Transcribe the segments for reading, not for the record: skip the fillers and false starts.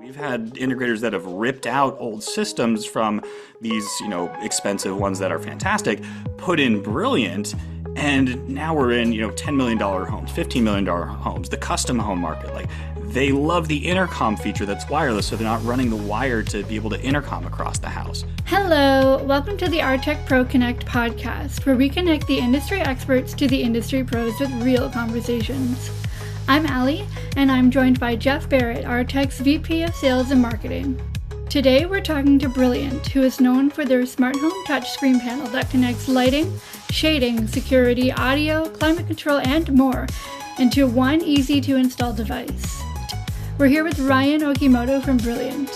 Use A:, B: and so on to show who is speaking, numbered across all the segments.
A: We've had integrators that have ripped out old systems from these, expensive ones that are fantastic, put in Brilliant, and now we're in, $10 million homes, $15 million homes, the custom home market. Like, they love the intercom feature that's wireless, so they're not running the wire to be able to intercom across the house.
B: Hello, welcome to the Aartech Pro Connect podcast, where we connect the industry experts to the industry pros with real conversations. I'm Aly, and I'm joined by Jeff Barrett, Aartech's VP of Sales and Marketing. Today we're talking to Brilliant, who is known for their smart home touchscreen panel that connects lighting, shading, security, audio, climate control, and more into one easy-to-install device. We're here with Ryan Okimoto from Brilliant.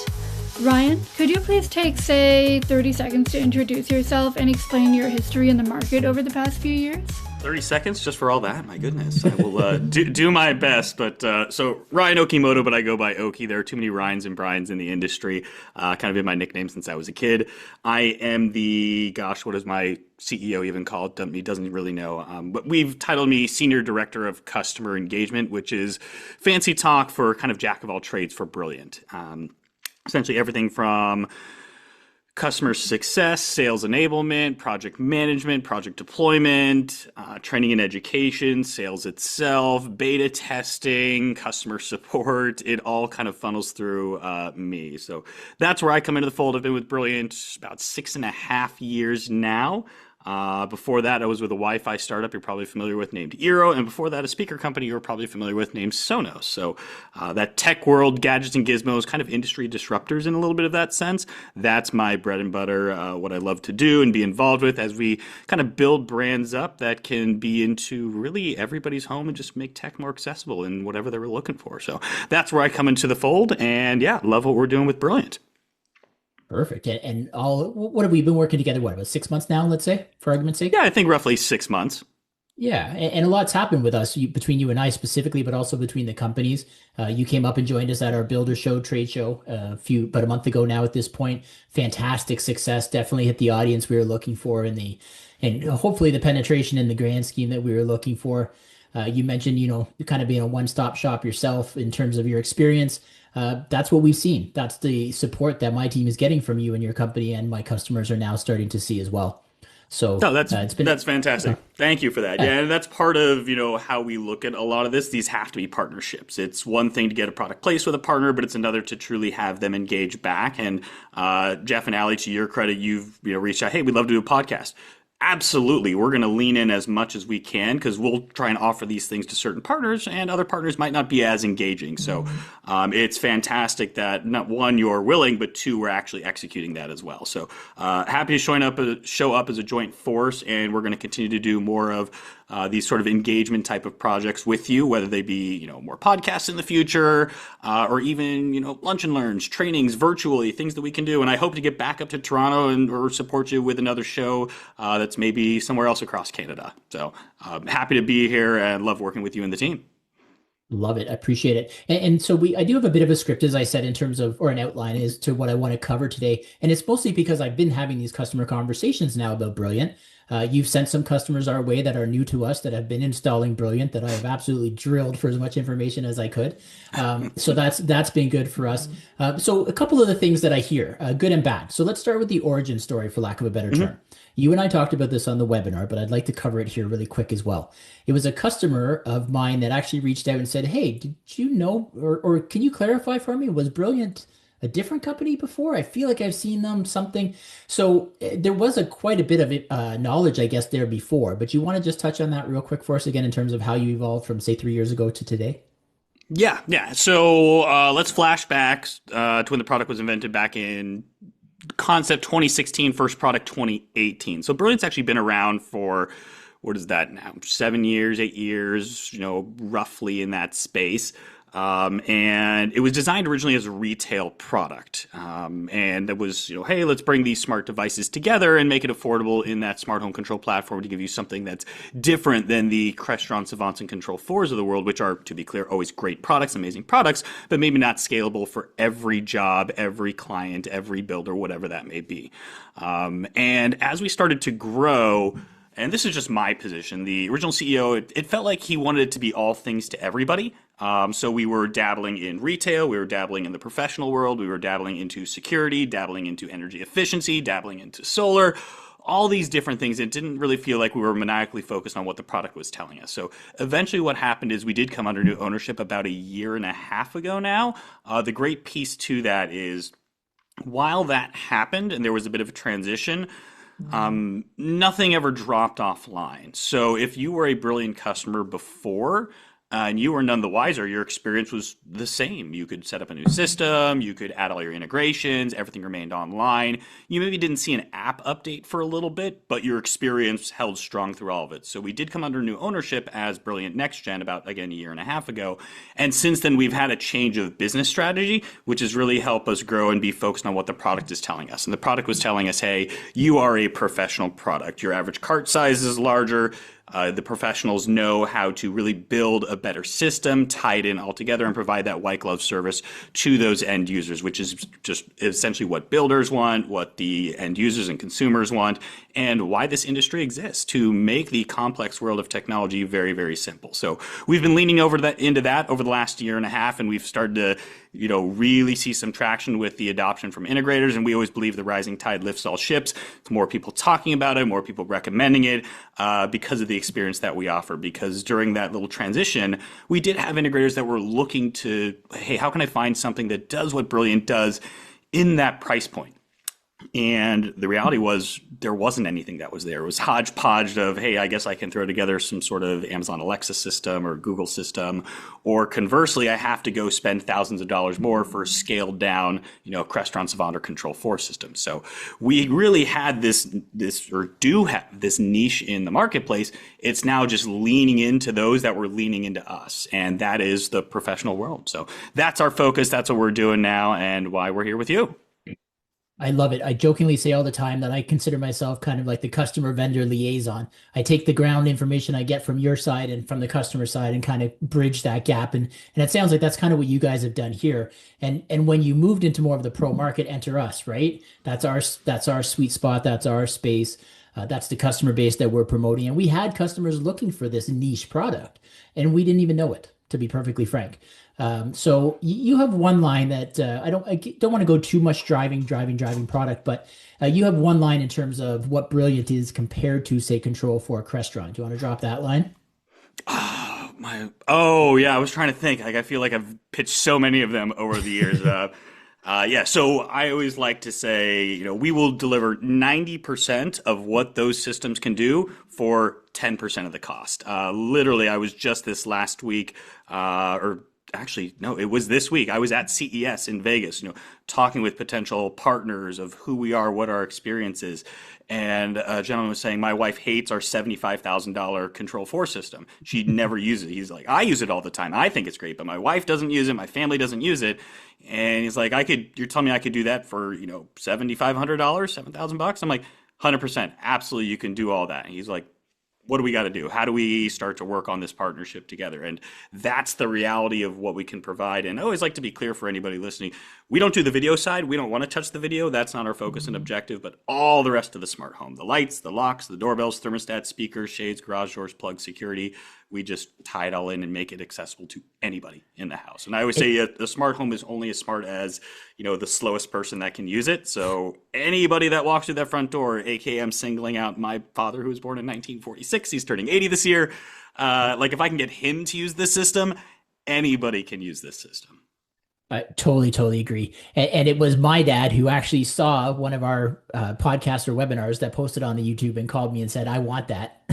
B: Ryan, could you please take, 30 seconds to introduce yourself and explain your history in the market over the past few years?
A: 30 seconds just for all that? My goodness. I will do my best. But so Ryan Okimoto, but I go by Oki. There are too many Ryans and Brians in the industry. Kind of been my nickname since I was a kid. I am what is my CEO even called? He doesn't really know. But we've titled me Senior Director of Customer Engagement, which is fancy talk for kind of jack of all trades for Brilliant. Essentially everything from customer success, sales enablement, project management, project deployment, training and education, sales itself, beta testing, customer support. It all kind of funnels through me. So that's where I come into the fold. I've been with Brilliant about 6.5 years now. Before that, I was with a Wi-Fi startup you're probably familiar with named Eero, and before that, a speaker company you're probably familiar with named Sonos. So that tech world, gadgets and gizmos, kind of industry disruptors in a little bit of that sense. That's my bread and butter, what I love to do and be involved with as we kind of build brands up that can be into really everybody's home and just make tech more accessible in whatever they were looking for. So that's where I come into the fold, and yeah, love what we're doing with Brilliant.
C: Perfect. And what have we been working together? What, about 6 months now, let's say, for argument's sake?
A: Yeah, I think roughly 6 months.
C: Yeah. And a lot's happened with us, between you and I specifically, but also between the companies. You came up and joined us at our Builder Show trade show about a month ago now at this point. Fantastic success. Definitely hit the audience we were looking for and hopefully the penetration in the grand scheme that we were looking for. You mentioned, kind of being a one-stop shop yourself in terms of your experience. That's what we've seen. That's the support that my team is getting from you and your company, and my customers are now starting to see as well. So
A: no, that's fantastic. Thank you for that. Yeah, and that's part of how we look at a lot of this. These have to be partnerships. It's one thing to get a product placed with a partner, but it's another to truly have them engage back. And Jeff and Aly, to your credit, you've reached out. Hey, we'd love to do a podcast. Absolutely. We're going to lean in as much as we can because we'll try and offer these things to certain partners, and other partners might not be as engaging. So it's fantastic that not one, you're willing, but two, we're actually executing that as well. So happy to show up as a joint force, and we're going to continue to do more of these sort of engagement type of projects with you, whether they be, more podcasts in the future, or even, lunch and learns, trainings virtually, things that we can do. And I hope to get back up to Toronto or support you with another show that's maybe somewhere else across Canada. So happy to be here and love working with you and the team.
C: Love it. I appreciate it. And so I do have a bit of a script, as I said, in terms of, or an outline as to what I want to cover today. And it's mostly because I've been having these customer conversations now about Brilliant. You've sent some customers our way that are new to us that have been installing Brilliant that I have absolutely drilled for as much information as I could. So that's been good for us. So a couple of the things that I hear, good and bad. So let's start with the origin story, for lack of a better term. You and I talked about this on the webinar, but I'd like to cover it here really quick as well. It was a customer of mine that actually reached out and said, hey, did you know, or can you clarify for me, was Brilliant a different company before? I feel like I've seen them something. So there was quite a bit of knowledge, I guess, there before, but you want to just touch on that real quick for us again in terms of how you evolved from, say, 3 years ago to today?
A: Yeah. So let's flash back to when the product was invented back in concept 2016, first product 2018. So Brilliant's actually been around for, what is that now, 7 years, 8 years, roughly in that space. And it was designed originally as a retail product. And it was, hey, let's bring these smart devices together and make it affordable in that smart home control platform to give you something that's different than the Crestron, Savants, and Control4s of the world, which are, to be clear, always great products, amazing products, but maybe not scalable for every job, every client, every builder, whatever that may be. And as we started to grow, and this is just my position. The original CEO, it felt like he wanted it to be all things to everybody. So we were dabbling in retail, we were dabbling in the professional world, we were dabbling into security, dabbling into energy efficiency, dabbling into solar, all these different things. It didn't really feel like we were maniacally focused on what the product was telling us. So eventually what happened is we did come under new ownership about a year and a half ago now. The great piece to that is while that happened and there was a bit of a transition, nothing ever dropped offline. So if you were a brilliant customer before, and you were none the wiser, your experience was the same. You could set up a new system, you could add all your integrations, everything remained online. You maybe didn't see an app update for a little bit, but your experience held strong through all of it. So we did come under new ownership as Brilliant Next Gen about, again, a year and a half ago. And since then, we've had a change of business strategy, which has really helped us grow and be focused on what the product is telling us. And the product was telling us, hey, you are a professional product. Your average cart size is larger. The professionals know how to really build a better system, tie it in all together, and provide that white glove service to those end users, which is just essentially what builders want, what the end users and consumers want, and why this industry exists, to make the complex world of technology very, very simple. So we've been leaning into that over the last year and a half, and we've started to really see some traction with the adoption from integrators. And we always believe the rising tide lifts all ships. It's more people talking about it, more people recommending it because of the experience that we offer. Because during that little transition, we did have integrators that were looking to, hey, how can I find something that does what Brilliant does in that price point? And the reality was there wasn't anything that was there. It was hodgepodge of, hey, I guess I can throw together some sort of Amazon Alexa system or Google system. Or conversely, I have to go spend thousands of dollars more for a scaled down, Crestron Savant or Control 4 system. So we really had this or do have this niche in the marketplace. It's now just leaning into those that were leaning into us. And that is the professional world. So that's our focus. That's what we're doing now and why we're here with you.
C: I love it. I jokingly say all the time that I consider myself kind of like the customer vendor liaison. I take the ground information I get from your side and from the customer side and kind of bridge that gap. And it sounds like that's kind of what you guys have done here. And when you moved into more of the pro market, enter us, right? That's our sweet spot. That's our space. That's the customer base that we're promoting. And we had customers looking for this niche product and we didn't even know it, to be perfectly frank. So you have one line that I don't want to go too much driving product, but you have one line in terms of what Brilliant is compared to, say, Control 4 Crestron. Do you want to drop that line?
A: Oh yeah, I was trying to think. I feel like I've pitched so many of them over the years. Yeah, so I always like to say, we will deliver 90% of what those systems can do for 10% of the cost. Literally, I was just this last week, or actually, no, it was this week. I was at CES in Vegas, talking with potential partners of who we are, what our experience is. And a gentleman was saying, my wife hates our $75,000 Control 4 system. She never uses it. He's like, I use it all the time. I think it's great, but my wife doesn't use it. My family doesn't use it. And he's like, you're telling me I could do that for, $7,500, $7,000? I'm like, 100%. Absolutely. You can do all that. And he's like, what do we got to do? How do we start to work on this partnership together? And that's the reality of what we can provide. And I always like to be clear for anybody listening. We don't do the video side. We don't want to touch the video. That's not our focus and objective, but all the rest of the smart home, the lights, the locks, the doorbells, thermostats, speakers, shades, garage doors, plugs, security. We just tie it all in and make it accessible to anybody in the house. And I always say the smart home is only as smart as, the slowest person that can use it. So anybody that walks through that front door, aka I'm singling out my father who was born in 1946, he's turning 80 this year. If I can get him to use this system, anybody can use this system.
C: I totally agree. And it was my dad who actually saw one of our podcasts or webinars that posted on the YouTube and called me and said, I want that.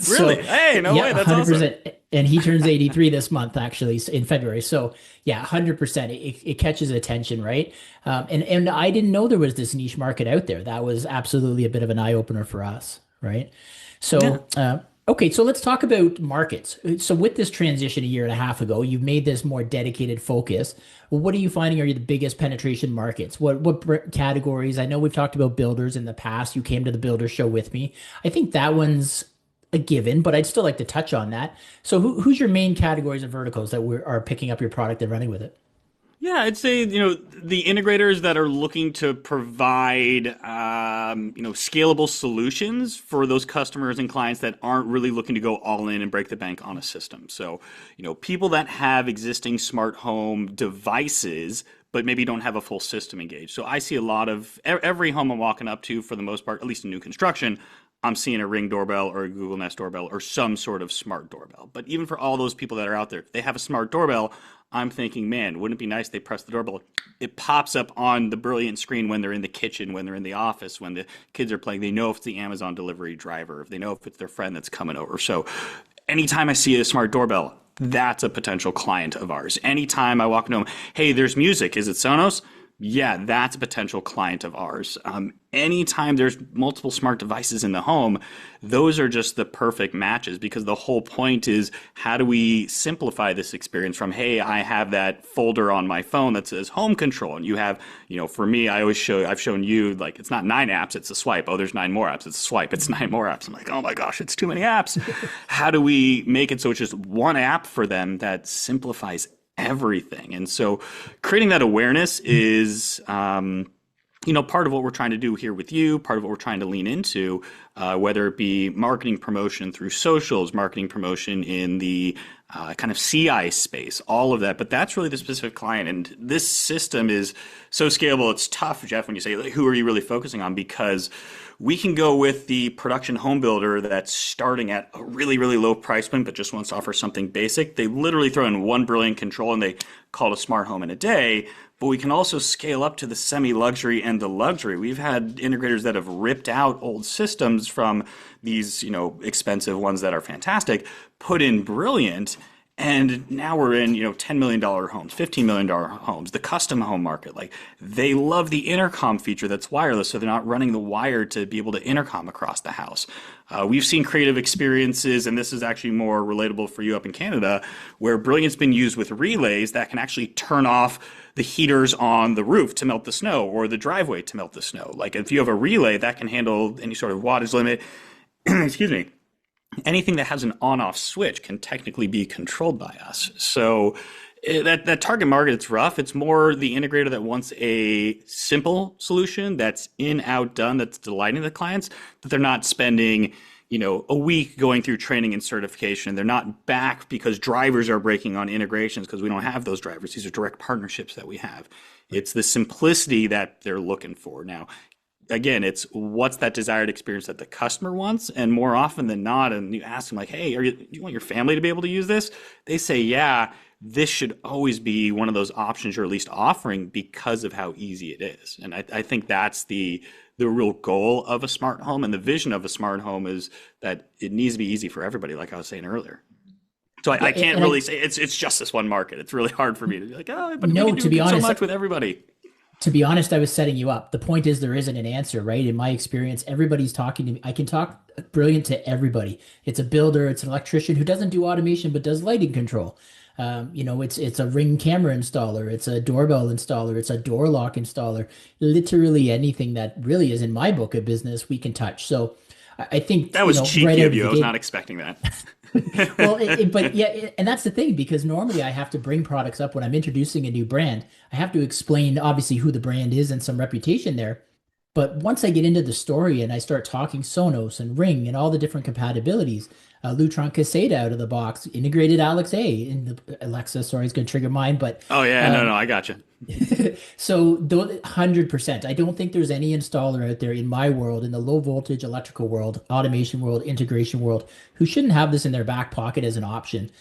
C: So,
A: really? Hey, no way. That's 100%.
C: Awesome. And he turns 83 this month, actually, in February. So yeah, 100%. It catches attention, right? And I didn't know there was this niche market out there. That was absolutely a bit of an eye opener for us, right? So, yeah. Okay, so let's talk about markets. So with this transition a year and a half ago, you've made this more dedicated focus. What are you finding are the biggest penetration markets? What categories? I know we've talked about builders in the past. You came to the builder show with me. I think that one's a given, but I'd still like to touch on that. So who's your main categories and verticals that are picking up your product and running with it?
A: Yeah, I'd say, the integrators that are looking to provide, scalable solutions for those customers and clients that aren't really looking to go all in and break the bank on a system. So, people that have existing smart home devices, but maybe don't have a full system engaged. So I see a lot of every home I'm walking up to, for the most part, at least in new construction, I'm seeing a Ring doorbell or a Google Nest doorbell or some sort of smart doorbell. But even for all those people that are out there, if they have a smart doorbell, I'm thinking, man, wouldn't it be nice they press the doorbell? It pops up on the brilliant screen when they're in the kitchen, when they're in the office, when the kids are playing. They know if it's the Amazon delivery driver, if they know if it's their friend that's coming over. So anytime I see a smart doorbell, that's a potential client of ours. Anytime I walk into them, hey, there's music. Is it Sonos? Yeah, that's a potential client of ours. Anytime there's multiple smart devices in the home, those are just the perfect matches, because the whole point is, how do we simplify this experience from, hey, I have that folder on my phone that says home control, and you have, for me, I've shown you, like, it's not 9 apps, it's a swipe. Oh, there's 9 more apps, it's a swipe. It's 9 more apps. I'm like, oh my gosh, it's too many apps. How do we make it so it's just one app for them that simplifies everything? And so creating that awareness is, part of what we're trying to do here with you, part of what we're trying to lean into, whether it be marketing promotion through socials, marketing promotion in the kind of CI space, all of that. But that's really the specific client. And this system is so scalable. It's tough, Jeff, when you say, like, who are you really focusing on? Because we can go with the production home builder that's starting at a really, really low price point, but just wants to offer something basic. They literally throw in one brilliant control and they call it a smart home in a day. But we can also scale up to the semi-luxury and the luxury. We've had integrators that have ripped out old systems from these, expensive ones that are fantastic, put in brilliant, and now we're in, $10 million homes, $15 million homes, the custom home market. Like, they love the intercom feature that's wireless, so they're not running the wire to be able to intercom across the house. We've seen creative experiences, and this is actually more relatable for you up in Canada, where Brilliant's been used with relays that can actually turn off the heaters on the roof to melt the snow, or the driveway to melt the snow. Like, if you have a relay that can handle any sort of wattage limit, excuse me, anything that has an on-off switch can technically be controlled by us. So that target market, it's rough. It's more the integrator that wants a simple solution that's in, out, done, that's delighting the clients, that they're not spending a week going through training and certification. They're not back because drivers are breaking on integrations, because we don't have those drivers. These are direct partnerships that we have. It's the simplicity that they're looking for. Now, again, it's what's that desired experience that the customer wants, and more often than not, and you ask them, like, hey, do you want your family to be able to use this? They say, yeah. This should always be one of those options you're at least offering, because of how easy it is. And I think that's the real goal of a smart home, and the vision of a smart home is that it needs to be easy for everybody, like I was saying earlier. So I can't really say it's just this one market. It's really hard for me to be like, oh, but no, we can do so much with everybody.
C: To be honest, I was setting you up. The point is, there isn't an answer, right? In my experience, everybody's talking to me. I can talk Brilliant to everybody. It's a builder, it's an electrician who doesn't do automation but does lighting control. It's a Ring camera installer, it's a doorbell installer, it's a door lock installer. Literally anything that really is in my book of business, we can touch. So I think
A: that was cheeky
C: right
A: of you. I was not expecting that.
C: Well, but yeah, and that's the thing, because normally I have to bring products up when I'm introducing a new brand. I have to explain, obviously, who the brand is and some reputation there. But once I get into the story and I start talking Sonos and Ring and all the different compatibilities, Lutron Cassette out of the box, integrated Alexa, sorry, it's going to trigger mine, but
A: oh yeah, no, I got you.
C: So 100%, I don't think there's any installer out there in my world, in the low voltage electrical world, automation world, integration world, who shouldn't have this in their back pocket as an option.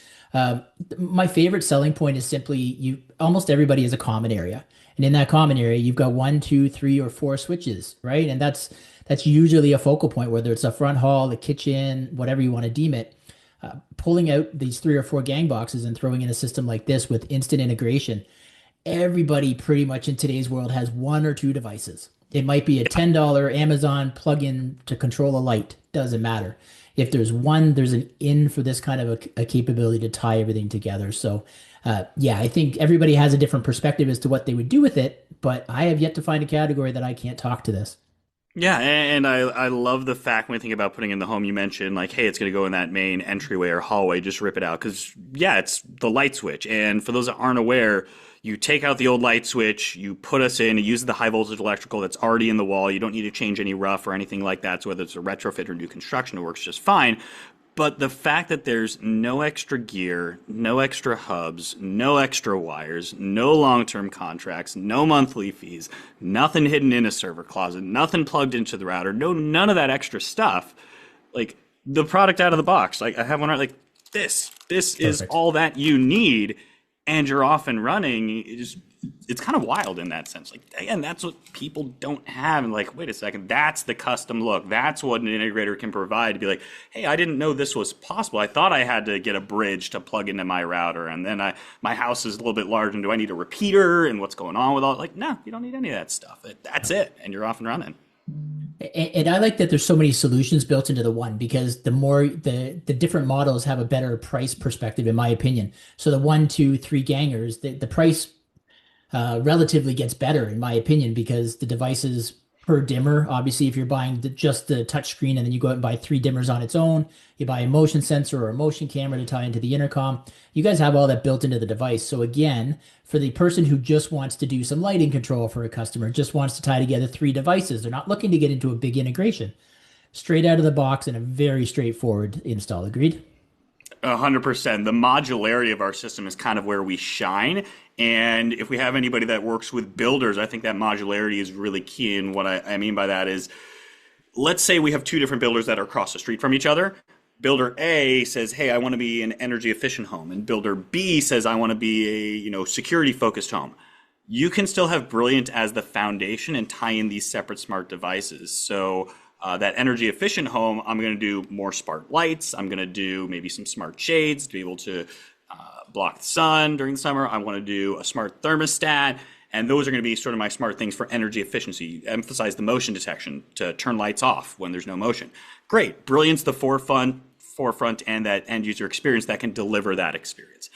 C: My favorite selling point is simply, almost everybody has a common area. And in that common area, you've got 1, 2, 3, or 4 switches, right? And that's usually a focal point, whether it's a front hall, the kitchen, whatever you want to deem it. Pulling out these 3 or 4 gang boxes and throwing in a system like this with instant integration, everybody pretty much in today's world has 1 or 2 devices. It might be a $10 Amazon plug-in to control a light. Doesn't matter. If there's one, there's an in for this kind of a capability to tie everything together. So I think everybody has a different perspective as to what they would do with it, but I have yet to find a category that I can't talk to this.
A: Yeah, and I love the fact when we think about putting in the home, you mentioned, like, hey, it's going to go in that main entryway or hallway, just rip it out. Because, yeah, it's the light switch. And for those that aren't aware, you take out the old light switch, you put us in, it uses the high voltage electrical that's already in the wall. You don't need to change any rough or anything like that. So whether it's a retrofit or new construction, it works just fine. But the fact that there's no extra gear, no extra hubs, no extra wires, no long-term contracts, no monthly fees, nothing hidden in a server closet, nothing plugged into the router, none of that extra stuff, like the product out of the box, like I have one right, like this is all that you need, and you're off and running. It's kind of wild in that sense. Like, again, that's what people don't have. And like, wait a second, that's the custom look. That's what an integrator can provide to be like, hey, I didn't know this was possible. I thought I had to get a bridge to plug into my router. And then my house is a little bit large. And do I need a repeater? And what's going on with all, like, no, you don't need any of that stuff. That's it. And you're off and running.
C: And I like that there's so many solutions built into the one, because the more the different models have a better price perspective, in my opinion. So the 1, 2, 3 gangers, the price relatively gets better, in my opinion, because the devices per dimmer, obviously, if you're buying just the touch screen and then you go out and buy 3 dimmers on its own, you buy a motion sensor or a motion camera to tie into the intercom, you guys have all that built into the device. So again, for the person who just wants to do some lighting control for a customer, just wants to tie together 3 devices, they're not looking to get into a big integration. Straight out of the box and a very straightforward install. Agreed?
A: 100%. The modularity of our system is kind of where we shine. And if we have anybody that works with builders, I think that modularity is really key. And what I mean by that is, let's say we have 2 different builders that are across the street from each other. Builder A says, hey, I want to be an energy efficient home. And builder B says, I want to be a security focused home. You can still have Brilliant as the foundation and tie in these separate smart devices. So that energy efficient home, I'm going to do more smart lights. I'm going to do maybe some smart shades to be able to block the sun during the summer. I want to do a smart thermostat. And those are going to be sort of my smart things for energy efficiency. Emphasize the motion detection to turn lights off when there's no motion. Great. Brilliant's the forefront and that end user experience that can deliver that experience.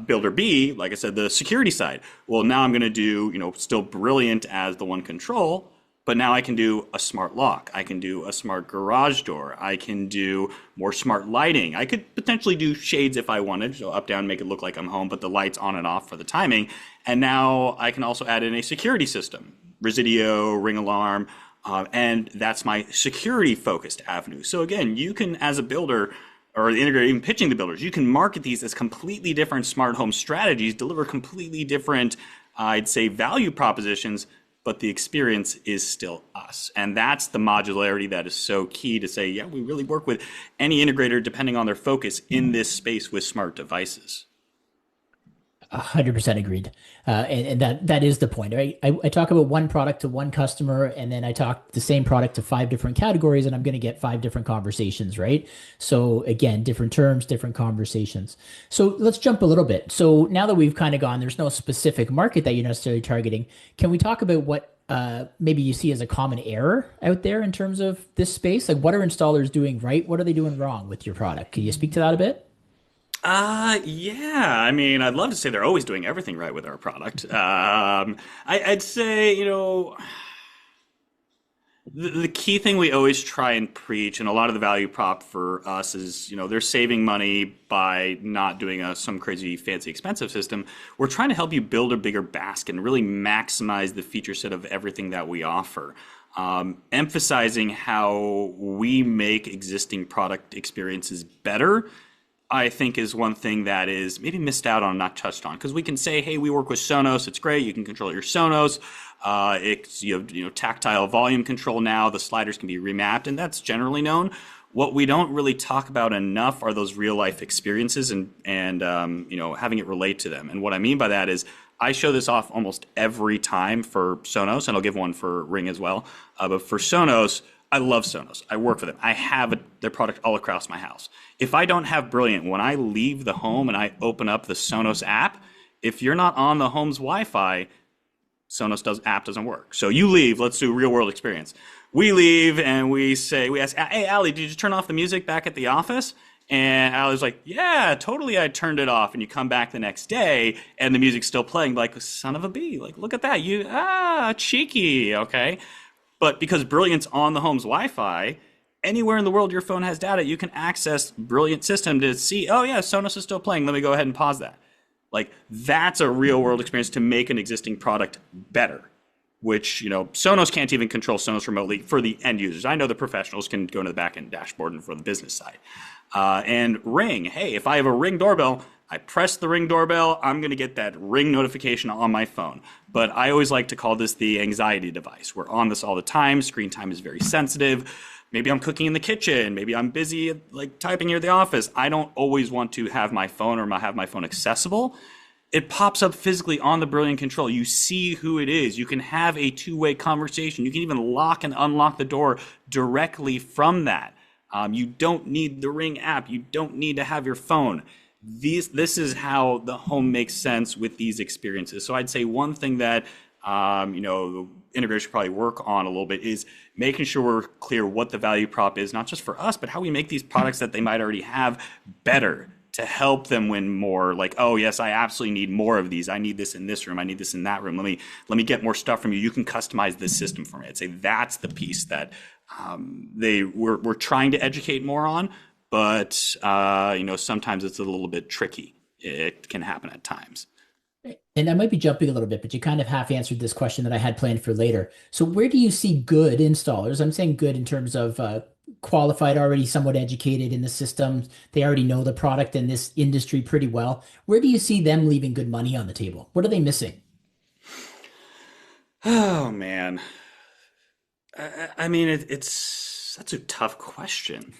A: Builder B, like I said, the security side. Well, now I'm going to do, still Brilliant as the one control, but now I can do a smart lock. I can do a smart garage door. I can do more smart lighting. I could potentially do shades if I wanted, so up, down, make it look like I'm home, but the lights on and off for the timing. And now I can also add in a security system, Residio, Ring Alarm, and that's my security-focused avenue. So again, you can, as a builder, or the integrator, even pitching the builders, you can market these as completely different smart home strategies, deliver completely different, I'd say, value propositions, but the experience is still us. And that's the modularity that is so key to say, yeah, we really work with any integrator depending on their focus in this space with smart devices.
C: 100% agreed. And that is the point, right? I talk about one product to one customer, and then I talk the same product to 5 different categories, and I'm going to get 5 different conversations, right? So again, different terms, different conversations. So let's jump a little bit. So now that we've kind of gone, there's no specific market that you're necessarily targeting. Can we talk about what maybe you see as a common error out there in terms of this space? Like, what are installers doing right? What are they doing wrong with your product? Can you speak to that a bit?
A: Yeah. I mean, I'd love to say they're always doing everything right with our product. I'd say, the key thing we always try and preach, and a lot of the value prop for us is, they're saving money by not doing some crazy fancy expensive system. We're trying to help you build a bigger basket and really maximize the feature set of everything that we offer. Emphasizing how we make existing product experiences better, I think, is one thing that is maybe missed out on, not touched on. Because we can say, hey, we work with Sonos. It's great. You can control your Sonos. You have tactile volume control now. The sliders can be remapped, and that's generally known. What we don't really talk about enough are those real life experiences and having it relate to them. And what I mean by that is, I show this off almost every time for Sonos, and I'll give one for Ring as well. But for Sonos, I love Sonos. I work for them. I have their product all across my house. If I don't have Brilliant, when I leave the home and I open up the Sonos app, if you're not on the home's Wi-Fi, Sonos app doesn't work. So you leave. Let's do real world experience. We leave and we ask, hey, Aly, did you turn off the music back at the office? And Aly's like, yeah, totally. I turned it off. And you come back the next day and the music's still playing. Like, son of a bee. Like, look at that. Cheeky. Okay. But because Brilliant's on the home's Wi-Fi, anywhere in the world your phone has data, you can access Brilliant system to see, oh yeah, Sonos is still playing. Let me go ahead and pause that. Like that's a real world experience to make an existing product better, which, Sonos can't even control Sonos remotely for the end users. I know the professionals can go into the back end dashboard and for the business side. And Ring, hey, if I have a Ring doorbell, I press the Ring doorbell, I'm going to get that Ring notification on my phone. But I always like to call this the anxiety device. We're on this all the time. Screen time is very sensitive. Maybe I'm cooking in the kitchen. Maybe I'm busy like typing here at the office. I don't always want to have my phone or have my phone accessible. It pops up physically on the Brilliant Control. You see who it is. You can have a two-way conversation. You can even lock and unlock the door directly from that. You don't need the Ring app. You don't need to have your phone. This is how the home makes sense with these experiences. So I'd say one thing that integrators should probably work on a little bit is making sure we're clear what the value prop is, not just for us, but how we make these products that they might already have better to help them win more. Like, oh yes, I absolutely need more of these. I need this in this room. I need this in that room. Let me get more stuff from you. You can customize this system for me. I'd say that's the piece that we're trying to educate more on. But, sometimes it's a little bit tricky. It can happen at times.
C: And I might be jumping a little bit, but you kind of half answered this question that I had planned for later. So where do you see good installers? I'm saying good in terms of qualified, already somewhat educated in the system. They already know the product and this industry pretty well. Where do you see them leaving good money on the table? What are they missing?
A: Oh, man. I mean, that's a tough question.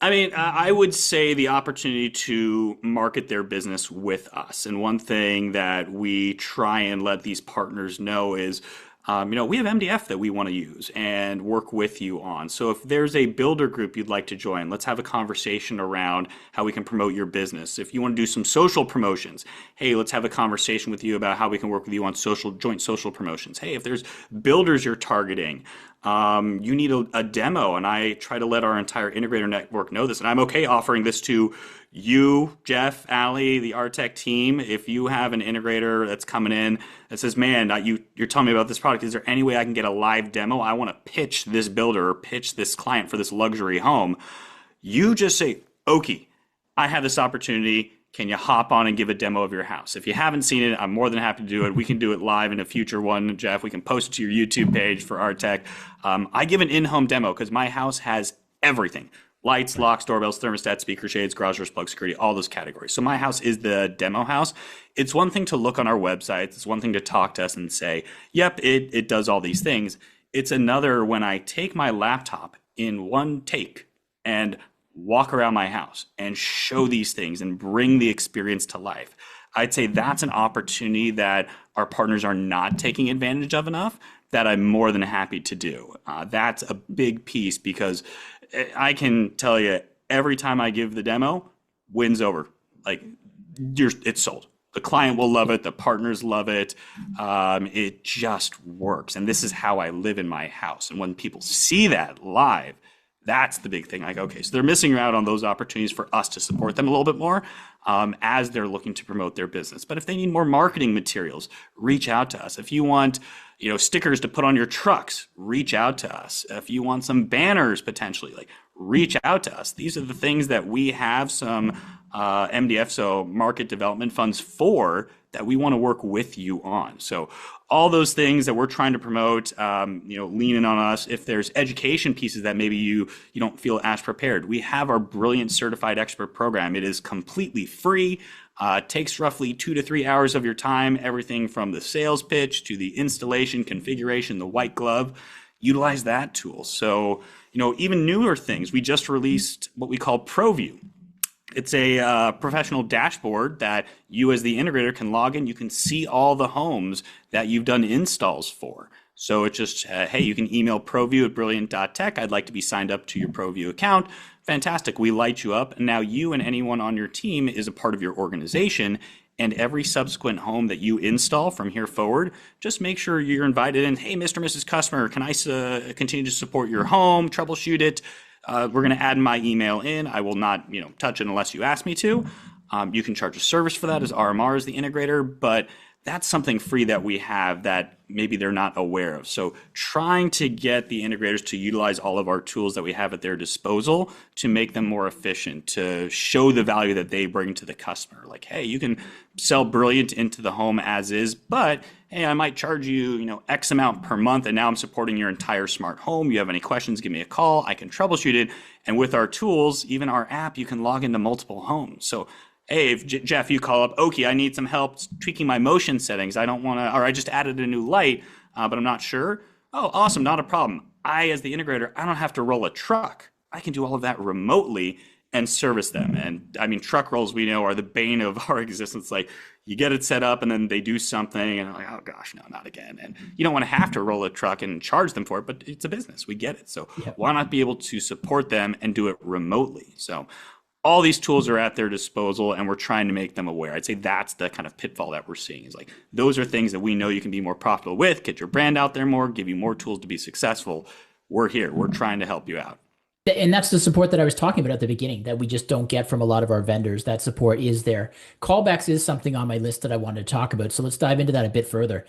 A: I would say the opportunity to market their business with us. And one thing that we try and let these partners know is, we have MDF that we want to use and work with you on. So if there's a builder group you'd like to join, let's have a conversation around how we can promote your business. If you want to do some social promotions, hey, let's have a conversation with you about how we can work with you on joint social promotions. Hey, if there's builders you're targeting, you need a demo, and I try to let our entire integrator network know this. And I'm okay offering this to you, Jeff, Aly, the Aartech team. If you have an integrator that's coming in that says, man, you're telling me about this product, is there any way I can get a live demo? I want to pitch this builder or pitch this client for this luxury home. You just say, okay, I have this opportunity. Can you hop on and give a demo of your house? If you haven't seen it, I'm more than happy to do it. We can do it live in a future one, Jeff. We can post it to your YouTube page for Aartech. I give an in-home demo because my house has everything. Lights, locks, doorbells, thermostats, speaker shades, garage doors, plug security, all those categories. So my house is the demo house. It's one thing to look on our website. It's one thing to talk to us and say, yep, it does all these things. It's another when I take my laptop in one take and walk around my house and show these things and bring the experience to life. I'd say that's an opportunity that our partners are not taking advantage of enough that I'm more than happy to do. That's a big piece because I can tell you every time I give the demo, wins over. Like it's sold. The client will love it. The partners love it. It just works. And this is how I live in my house. And when people see that live, that's the big thing. Like, okay, so they're missing out on those opportunities for us to support them a little bit more as they're looking to promote their business. But if they need more marketing materials, reach out to us. If you want, stickers to put on your trucks, reach out to us. If you want some banners potentially, like reach out to us. These are the things that we have some MDF, so market development funds for, that we want to work with you on. So all those things that we're trying to promote, lean in on us. If there's education pieces that maybe you don't feel as prepared, we have our Brilliant Certified Expert program. It is completely free. Takes roughly 2 to 3 hours of your time, everything from the sales pitch to the installation, configuration, the white glove. Utilize that tool. So, even newer things, we just released what we call ProView. It's a professional dashboard that you as the integrator can log in. You can see all the homes that you've done installs for. So it's just, hey, you can email proview@brilliant.tech. I'd like to be signed up to your ProView account. Fantastic. We light you up. And now you and anyone on your team is a part of your organization. And every subsequent home that you install from here forward, just make sure you're invited in. Hey, Mr. and Mrs. Customer, can I continue to support your home, troubleshoot it? We're going to add my email in. I will not, touch it unless you ask me to. You can charge a service for that as RMR as the integrator, but that's something free that we have that maybe they're not aware of. So trying to get the integrators to utilize all of our tools that we have at their disposal to make them more efficient, to show the value that they bring to the customer. Like, hey, you can sell Brilliant into the home as is, but hey, I might charge you, X amount per month, and now I'm supporting your entire smart home. You have any questions, give me a call. I can troubleshoot it. And with our tools, even our app, you can log into multiple homes. So hey, if Jeff, you call up, Oki, I need some help tweaking my motion settings. I don't want to, or I just added a new light, but I'm not sure. Oh, awesome, not a problem. As the integrator, I don't have to roll a truck. I can do all of that remotely and service them. And I mean, truck rolls, we know, are the bane of our existence. Like, you get it set up and then they do something and like, oh gosh, no, not again. And you don't want to have to roll a truck and charge them for it, but it's a business. We get it. So why not be able to support them and do it remotely? So all these tools are at their disposal and we're trying to make them aware. I'd say that's the kind of pitfall that we're seeing, is like, those are things that we know you can be more profitable with, get your brand out there more, give you more tools to be successful. We're here. We're trying to help you out.
C: And that's the support that I was talking about at the beginning that we just don't get from a lot of our vendors. That support is there. Callbacks is something on my list that I wanted to talk about. So let's dive into that a bit further.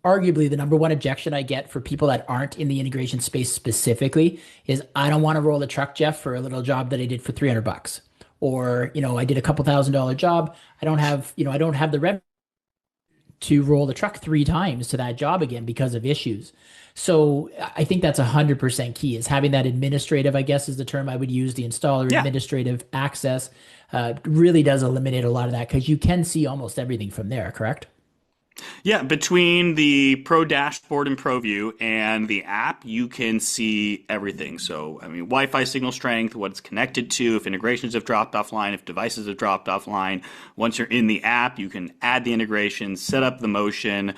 C: Arguably the number one objection I get for people that aren't in the integration space specifically is, I don't want to roll a truck, Jeff, for a little job that I did for $300. Or, I did a couple $1,000 job. I don't have the revenue to roll the truck 3 times to that job again because of issues. So I think that's 100% key, is having that administrative, I guess is the term I would use, the installer administrative access really does eliminate a lot of that, because you can see almost everything from there, correct?
A: Yeah, between the Pro Dashboard and Pro View and the app, you can see everything. So, I mean, Wi-Fi signal strength, what it's connected to, if integrations have dropped offline, if devices have dropped offline. Once you're in the app, you can add the integration, set up the motion,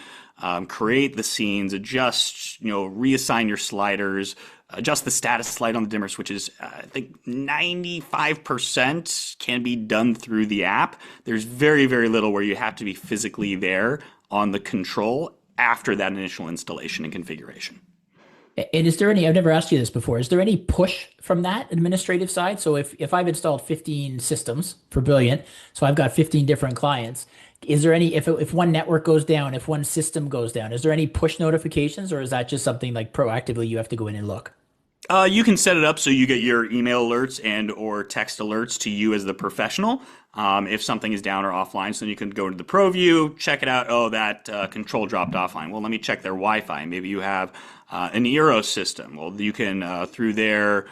A: create the scenes, adjust, reassign your sliders, adjust the status light on the dimmer switches. I think 95% can be done through the app. There's very, very little where you have to be physically there on the control after that initial installation and configuration.
C: And is there any, I've never asked you this before, is there any push from that administrative side? So if I've installed 15 systems for Brilliant, so I've got 15 different clients, is there any, if one network goes down, if one system goes down, is there any push notifications, or is that just something like proactively you have to go in and look?
A: You can set it up so you get your email alerts and or text alerts to you as the professional if something is down or offline. So you can go into the Pro View, check it out. Oh, that control dropped offline. Well, let me check their Wi-Fi. Maybe you have an Eero system. Well, you can, through their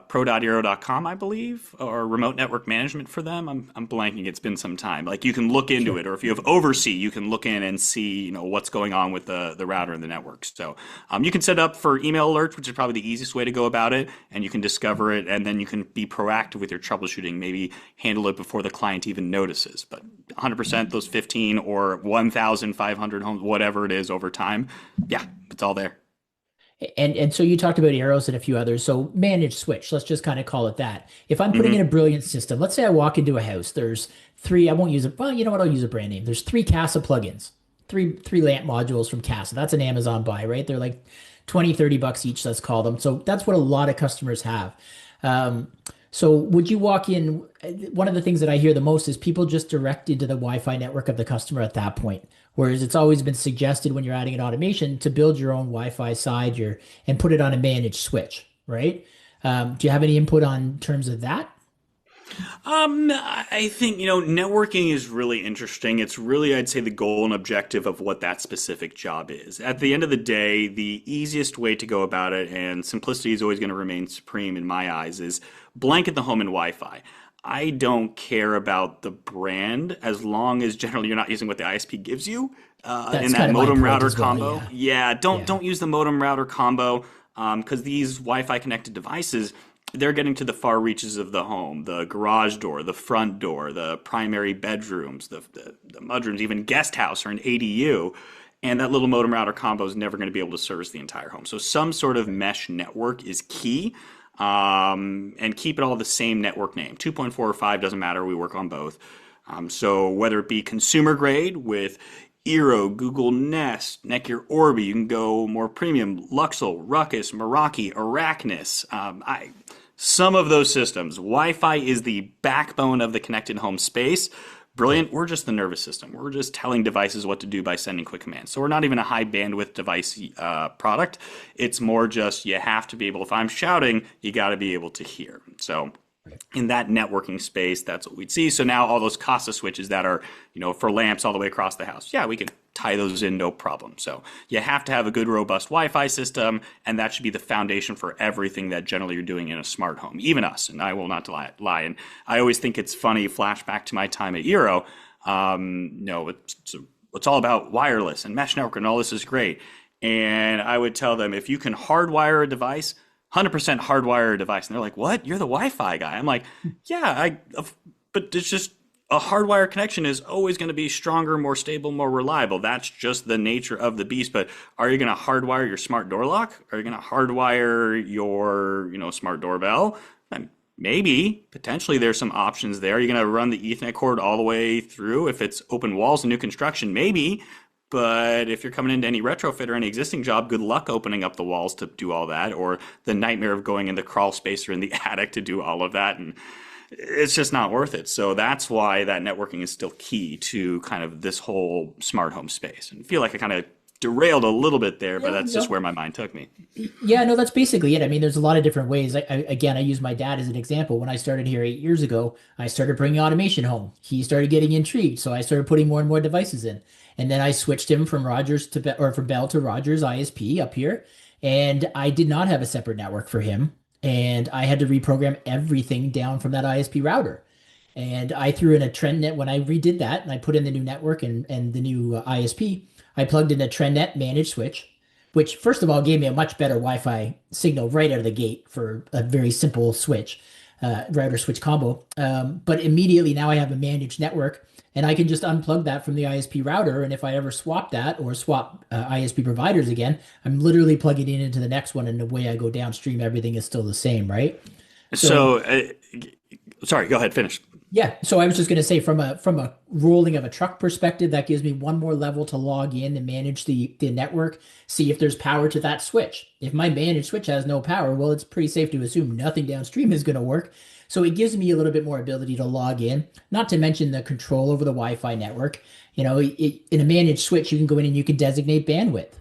A: pro.eero.com, I believe, or remote network management for them. I'm blanking. It's been some time. Like, you can look into it, or if you have Oversee, you can look in and see, what's going on with the router and the network. So you can set up for email alerts, which is probably the easiest way to go about it, and you can discover it, and then you can be proactive with your troubleshooting, maybe handle it before the client even notices. But 100%, those 15 or 1,500 homes, whatever it is over time, yeah, it's all there.
C: And so you talked about Eros and a few others. So managed switch, let's just kind of call it that. If I'm putting in a Brilliant system, let's say I walk into a house, there's 3, I won't use it. Well, you know what? I'll use a brand name. There's 3 Casa plugins, three lamp modules from Casa. That's an Amazon buy, right? They're like $20-$30 each, let's call them. So that's what a lot of customers have. So would you walk in? One of the things that I hear the most is people just direct into the Wi-Fi network of the customer at that point. Whereas it's always been suggested when you're adding an automation to build your own Wi-Fi side and put it on a managed switch, right? Do you have any input on terms of that?
A: I think, networking is really interesting. It's really, I'd say, the goal and objective of what that specific job is. At the end of the day, the easiest way to go about it, and simplicity is always going to remain supreme in my eyes, is blanket the home in Wi-Fi. I don't care about the brand as long as generally you're not using what the ISP gives you in that modem router combo. Yeah, don't use the modem router combo because these Wi-Fi connected devices, they're getting to the far reaches of the home, the garage door, the front door, the primary bedrooms, the mudrooms, even guest house or an ADU. And that little modem router combo is never going to be able to service the entire home. So some sort of mesh network is key. And keep it all the same network name. 2.4 or 5 doesn't matter. We work on both. So whether it be consumer grade with Eero, Google Nest, Netgear Orbi, you can go more premium, Luxel, Ruckus, Meraki, Arachnus. Some of those systems, Wi-Fi is the backbone of the connected home space, Brilliant, we're just the nervous system. We're just telling devices what to do by sending quick commands. So we're not even a high bandwidth device product. It's more just you have to be able, if I'm shouting, you got to be able to hear. So in that networking space, that's what we'd see. So now all those Casa switches that are, for lamps all the way across the house, yeah, we could tie those in, no problem. So you have to have a good, robust Wi-Fi system, and that should be the foundation for everything that generally you're doing in a smart home, even us. And I will not lie. And I always think it's funny, flashback to my time at Eero. It's all about wireless and mesh network, and all this is great. And I would tell them, if you can hardwire a device, 100% hardwire a device. And they're like, what? You're the Wi-Fi guy. I'm like, yeah, but it's just a hardwire connection is always going to be stronger, more stable, more reliable. That's just the nature of the beast. But are you going to hardwire your smart door lock? Are you going to hardwire your, smart doorbell? Maybe, potentially there's some options there. Are you going to run the Ethernet cord all the way through if it's open walls and new construction? Maybe. But if you're coming into any retrofit or any existing job, good luck opening up the walls to do all that, or the nightmare of going in the crawl space or in the attic to do all of that. And it's just not worth it. So that's why that networking is still key to kind of this whole smart home space. And I feel like I kind of derailed a little bit there, but that's just where my mind took me.
C: Yeah, no, that's basically it. I mean, there's a lot of different ways. I use my dad as an example. When I started here 8 years ago, I started bringing automation home. He started getting intrigued, so I started putting more and more devices in. And then I switched him from from Bell to Rogers ISP up here. And I did not have a separate network for him. And I had to reprogram everything down from that ISP router. And I threw in a TrendNet when I redid that, and I put in the new network and the new ISP. I plugged in a TrendNet managed switch, which first of all gave me a much better Wi-Fi signal right out of the gate for a very simple switch, router switch combo. But immediately now I have a managed network, and I can just unplug that from the ISP router. And if I ever swap that or swap ISP providers again, I'm literally plugging it into the next one, and the way I go downstream, everything is still the same, right?
A: Sorry, go ahead, finish.
C: Yeah, so I was just going to say, from a rolling of a truck perspective, that gives me one more level to log in and manage the network, see if there's power to that switch. If my managed switch has no power, well, it's pretty safe to assume nothing downstream is going to work. So it gives me a little bit more ability to log in, not to mention the control over the Wi-Fi network. In a managed switch, you can go in and you can designate bandwidth.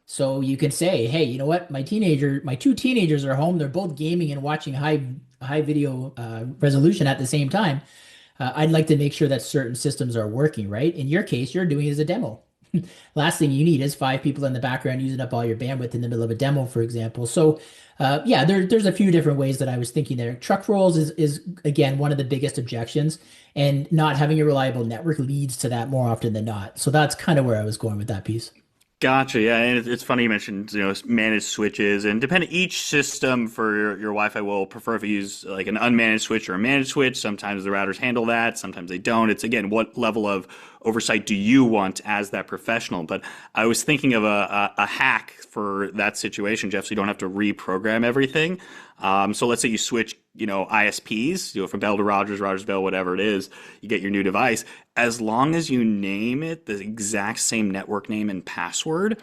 C: So you can say, hey, you know what? My two teenagers are home. They're both gaming and watching high video resolution at the same time. I'd like to make sure that certain systems are working, right? In your case, you're doing it as a demo. Last thing you need is 5 people in the background using up all your bandwidth in the middle of a demo, for example. So there's a few different ways that I was thinking there. Truck rolls is again, one of the biggest objections, and not having a reliable network leads to that more often than not. So that's kind of where I was going with that piece.
A: Gotcha. Yeah, and it's funny you mentioned managed switches, and depending each system for your Wi-Fi will prefer if you use like an unmanaged switch or a managed switch. Sometimes the routers handle that, sometimes they don't. It's again, what level of oversight do you want as that professional? But I was thinking of a hack for that situation, Jeff, so you don't have to reprogram everything. So let's say you switch, ISPs, from Bell to Rogers, Rogers Bell, whatever it is, you get your new device. As long as you name it the exact same network name and password,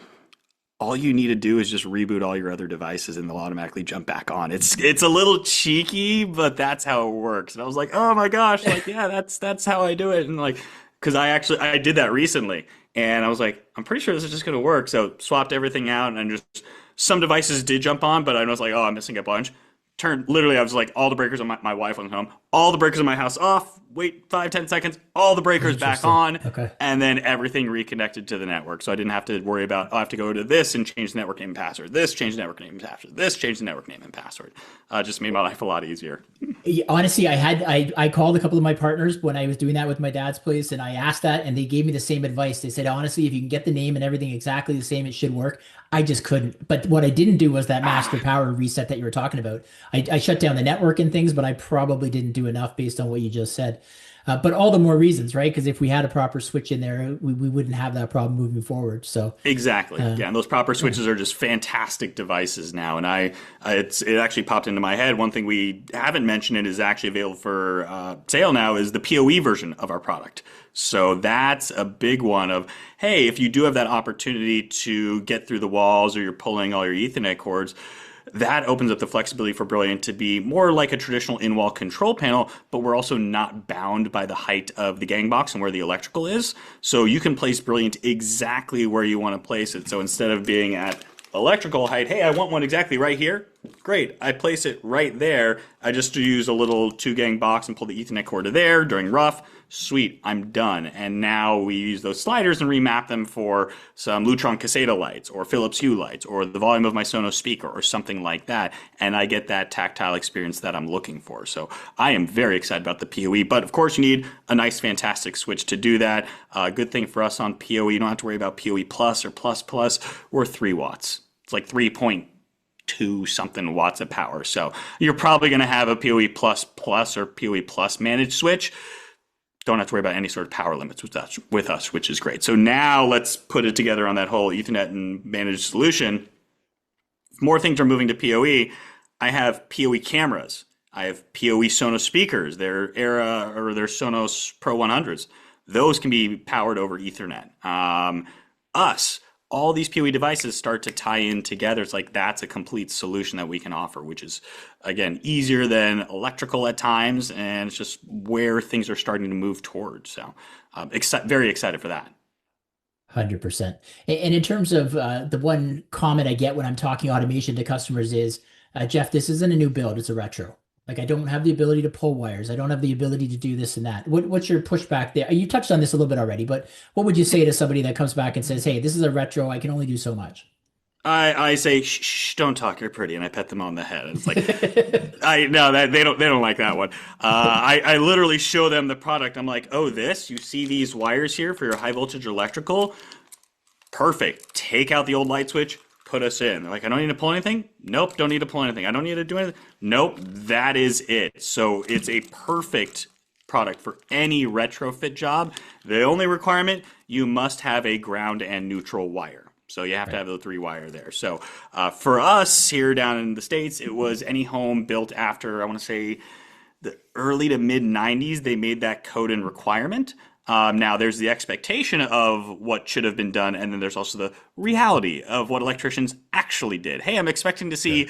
A: all you need to do is just reboot all your other devices and they'll automatically jump back on. It's a little cheeky, but that's how it works. And I was like, oh my gosh, yeah, that's how I do it. And because I did that recently, and I was like, I'm pretty sure this is just going to work. So swapped everything out, and just some devices did jump on, but I was like, oh, I'm missing a bunch. Literally, I was like, all the breakers on my wife wasn't home. All the breakers in my house off. Wait 5-10 seconds. All the breakers back on.
C: Okay.
A: And then everything reconnected to the network. So I didn't have to worry about, I have to go to this and change the network name and password. This, change the network name and password. This, change the network name and password. Just made my life a lot easier.
C: Honestly, I called a couple of my partners when I was doing that with my dad's place, and I asked that, and they gave me the same advice. They said, honestly, if you can get the name and everything exactly the same, it should work. I just couldn't. But what I didn't do was that master power reset that you were talking about. I shut down the network and things, but I probably didn't do enough based on what you just said. But all the more reasons, right? Because if we had a proper switch in there, we wouldn't have that problem moving forward. So
A: exactly, yeah. And those proper switches are just fantastic devices now. And it actually popped into my head. One thing we haven't mentioned, it is actually available for sale now, is the PoE version of our product. So that's a big one of, hey, if you do have that opportunity to get through the walls, or you're pulling all your Ethernet cords, that opens up the flexibility for Brilliant to be more like a traditional in-wall control panel, but we're also not bound by the height of the gang box and where the electrical is. So you can place Brilliant exactly where you want to place it. So instead of being at electrical height, hey, I want one exactly right here. Great, I place it right there. I just use a little 2-gang box and pull the Ethernet cord to there during rough. Sweet, I'm done. And now we use those sliders and remap them for some Lutron Caseta lights or Philips Hue lights or the volume of my Sonos speaker or something like that. And I get that tactile experience that I'm looking for. So I am very excited about the PoE. But of course, you need a nice, fantastic switch to do that. Good thing for us on PoE, you don't have to worry about PoE Plus or Plus Plus. We're 3 watts. It's like 3.2 something watts of power. So you're probably going to have a PoE Plus Plus or PoE Plus managed switch. Don't have to worry about any sort of power limits with us, which is great. So now let's put it together on that whole Ethernet and managed solution. More things are moving to PoE. I have PoE cameras. I have PoE Sonos speakers. Their Era or their Sonos Pro 100s. Those can be powered over Ethernet. All these PoE devices start to tie in together. It's like that's a complete solution that we can offer, which is, again, easier than electrical at times, and it's just where things are starting to move towards. So very excited for that.
C: 100%. And in terms of the one comment I get when I'm talking automation to customers is, Jeff, this isn't a new build, it's a retro. Like, I don't have the ability to pull wires. I don't have the ability to do this and that. What's your pushback there? You touched on this a little bit already, but what would you say to somebody that comes back and says, hey, this is a retro, I can only do so much?
A: I say, shh, don't talk, you're pretty, and I pet them on the head. It's like, they don't like that one. I literally show them the product. I'm like, oh, you see these wires here for your high voltage electrical? Perfect. Take out the old light switch, put us in. They're like, I don't need to pull anything? Nope, don't need to pull anything. I don't need to do anything? Nope, that is it. So it's a perfect product for any retrofit job. The only requirement, you must have a ground and neutral wire. So you have to have the 3 wire there. So for us here down in the States, it was any home built after, I want to say, the early to mid 90s, they made that code and requirement. Now there's the expectation of what should have been done, and then there's also the reality of what electricians actually did. Hey, I'm expecting to see,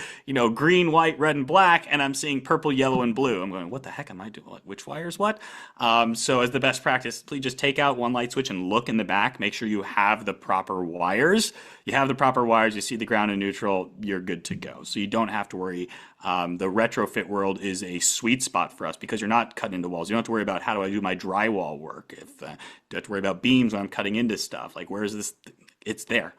A: green, white, red, and black, and I'm seeing purple, yellow, and blue. I'm going, what the heck am I doing? Which wire is what? So as the best practice, please just take out one light switch and look in the back. Make sure you have the proper wires. You have the proper wires. You see the ground and neutral. You're good to go. So you don't have to worry. The retrofit world is a sweet spot for us because you're not cutting into walls. You don't have to worry about how do I do my drywall work. You have to worry about beams when I'm cutting into stuff. Like, where is this? It's there.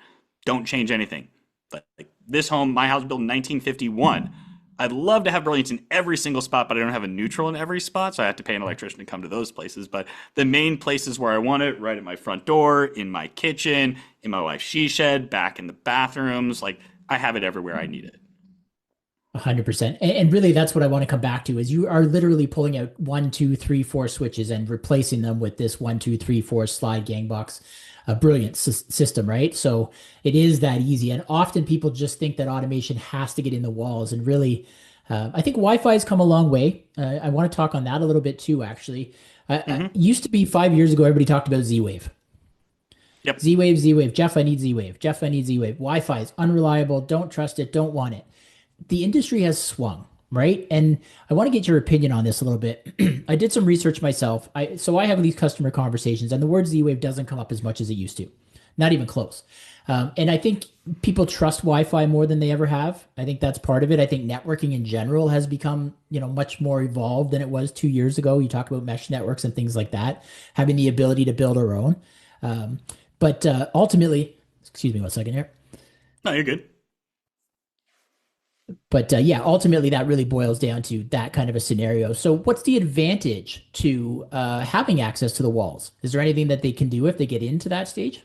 A: Don't change anything. But this home, my house was built in 1951. I'd love to have brilliance in every single spot, but I don't have a neutral in every spot, so I have to pay an electrician to come to those places. But the main places where I want it, right at my front door, in my kitchen, in my wife's she shed, back in the bathrooms, like I have it everywhere I need it.
C: 100%. And really, that's what I want to come back to is you are literally pulling out 1, 2, 3, 4 switches and replacing them with this 1, 2, 3, 4 slide gang box, a brilliant system, right? So it is that easy. And often people just think that automation has to get in the walls. And really, I think Wi-Fi has come a long way. I want to talk on that a little bit too, actually. Used to be 5 years ago, everybody talked about Z-Wave.
A: Yep.
C: Z-Wave. Jeff, I need Z-Wave. Jeff, I need Z-Wave. Wi-Fi is unreliable. Don't trust it. Don't want it. The industry has swung, right? And I want to get your opinion on this a little bit. I did some research myself. So I have these customer conversations, and the word Z-Wave doesn't come up as much as it used to. Not even close. And I think people trust Wi-Fi more than they ever have. I think that's part of it. I think networking in general has become, much more evolved than it was 2 years ago. You talk about mesh networks and things like that, having the ability to build our own. But ultimately, excuse me one second here.
A: No, you're good.
C: But ultimately that really boils down to that kind of a scenario. So what's the advantage to having access to the walls? Is there anything that they can do if they get into that stage?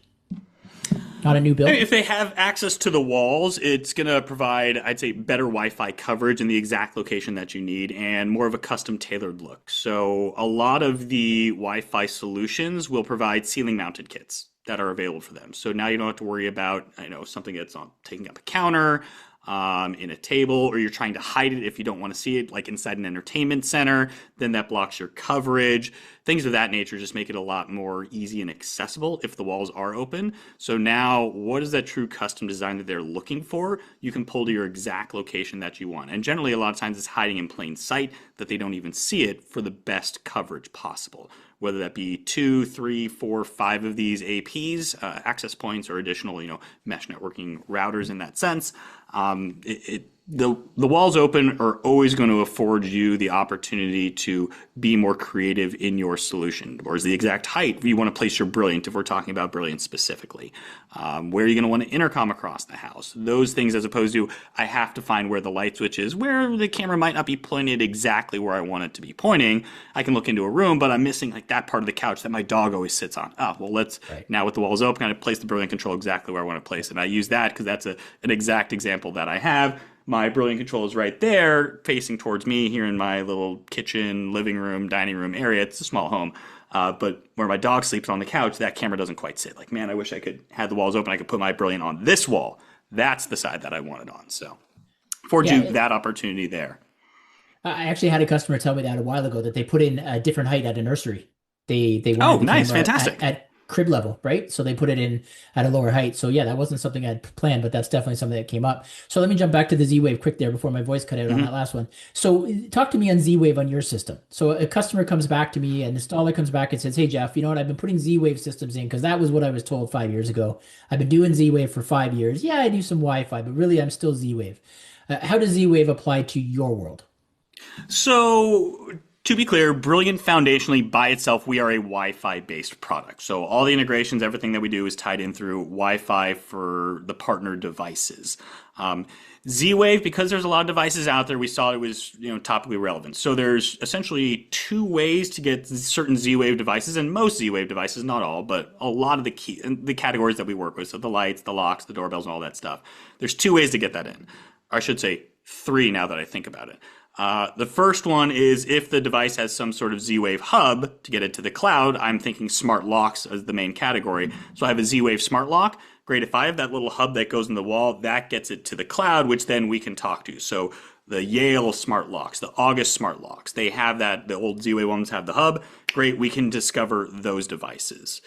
C: Not a new build?
A: If they have access to the walls, it's going to provide, I'd say, better Wi-Fi coverage in the exact location that you need and more of a custom tailored look. So a lot of the Wi-Fi solutions will provide ceiling mounted kits that are available for them. So now you don't have to worry about, something that's on taking up a counter. in a table, or you're trying to hide it if you don't want to see it, like inside an entertainment center, then that blocks your coverage. Things of that nature just make it a lot more easy and accessible if the walls are open. So now, what is that true custom design that they're looking for? You can pull to your exact location that you want. And generally, a lot of times it's hiding in plain sight that they don't even see it for the best coverage possible. Whether that be 2, 3, 4, 5 of these APs, access points, or additional, mesh networking routers in that sense. The walls open are always going to afford you the opportunity to be more creative in your solution. Or is the exact height you want to place your Brilliant, if we're talking about Brilliant specifically. Where are you going to want to intercom across the house? Those things, as opposed to I have to find where the light switch is, where the camera might not be pointed exactly where I want it to be pointing. I can look into a room, but I'm missing like that part of the couch that my dog always sits on. Now with the walls open, I place the Brilliant control exactly where I want to place it. And I use that because that's an exact example that I have. My Brilliant control is right there, facing towards me here in my little kitchen, living room, dining room area. It's a small home. But where my dog sleeps on the couch, that camera doesn't quite sit. Like, man, I wish I could have the walls open. I could put my Brilliant on this wall. That's the side that I want it on. So afford you that opportunity there.
C: I actually had a customer tell me that a while ago that they put in a different height at a nursery. They wanted the
A: nice,
C: camera
A: fantastic.
C: At crib level, right? So they put it in at a lower height. So yeah, that wasn't something I'd planned, but that's definitely something that came up. So let me jump back to the Z-Wave quick there before my voice cut out on that last one. So talk to me on Z-Wave on your system. So a customer comes back to me, an installer comes back and says, hey, Jeff, you know what? I've been putting Z-Wave systems in because that was what I was told 5 years ago. I've been doing Z-Wave for 5 years. Yeah, I do some Wi-Fi, but really I'm still Z-Wave. How does Z-Wave apply to your world?
A: So to be clear, Brilliant foundationally by itself, we are a Wi-Fi based product. So all the integrations, everything that we do is tied in through Wi-Fi for the partner devices. Z-Wave, because there's a lot of devices out there, we saw it was topically relevant. So there's essentially 2 ways to get certain Z-Wave devices, and most Z-Wave devices, not all, but a lot of the categories that we work with. So the lights, the locks, the doorbells, and all that stuff. There's 2 ways to get that in. Or I should say 3 now that I think about it. The first one is if the device has some sort of Z-Wave hub to get it to the cloud. I'm thinking smart locks as the main category. So I have a Z-Wave smart lock. Great. If I have that little hub that goes in the wall, that gets it to the cloud, which then we can talk to. So the Yale smart locks, the August smart locks, they have that. The old Z-Wave ones have the hub. Great. We can discover those devices.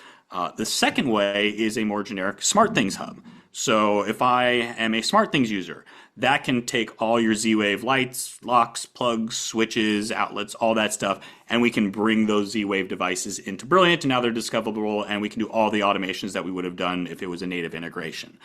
A: The second way is a more generic SmartThings hub. So if I am a SmartThings user, that can take all your Z-Wave lights, locks, plugs, switches, outlets, all that stuff, and we can bring those Z-Wave devices into Brilliant, and now they're discoverable, and we can do all the automations that we would have done if it was a native integration.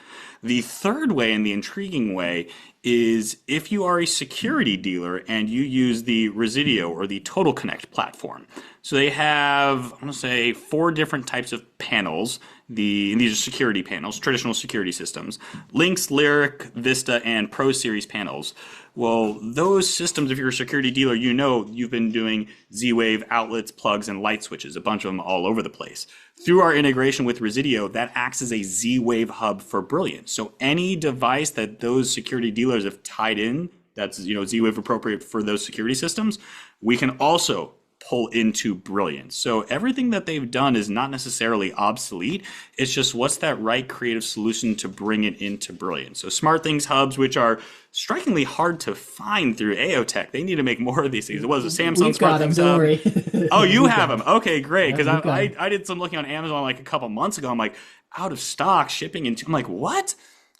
A: The third way, and the intriguing way, is if you are a security dealer and you use the Residio or the Total Connect platform. So they have, I want to say, 4 different types of panels. And these are security panels, traditional security systems. Lynx, Lyric, Vista, and Pro Series panels. Well, those systems, if you're a security dealer, you've been doing Z-Wave outlets, plugs, and light switches, a bunch of them all over the place. Through our integration with Residio, that acts as a Z-Wave hub for Brilliant. So any device that those security dealers have tied in, that's Z-Wave appropriate for those security systems, we can also pull into Brilliant. So everything that they've done is not necessarily obsolete. It's just what's that right creative solution to bring it into Brilliant. So SmartThings hubs, which are strikingly hard to find through Aartech. They need to make more of these things. It was a Samsung SmartThings hub. Oh, you have them. Okay, great. Because I did some looking on Amazon like a couple months ago. I'm like, out of stock, shipping into. I'm like, what?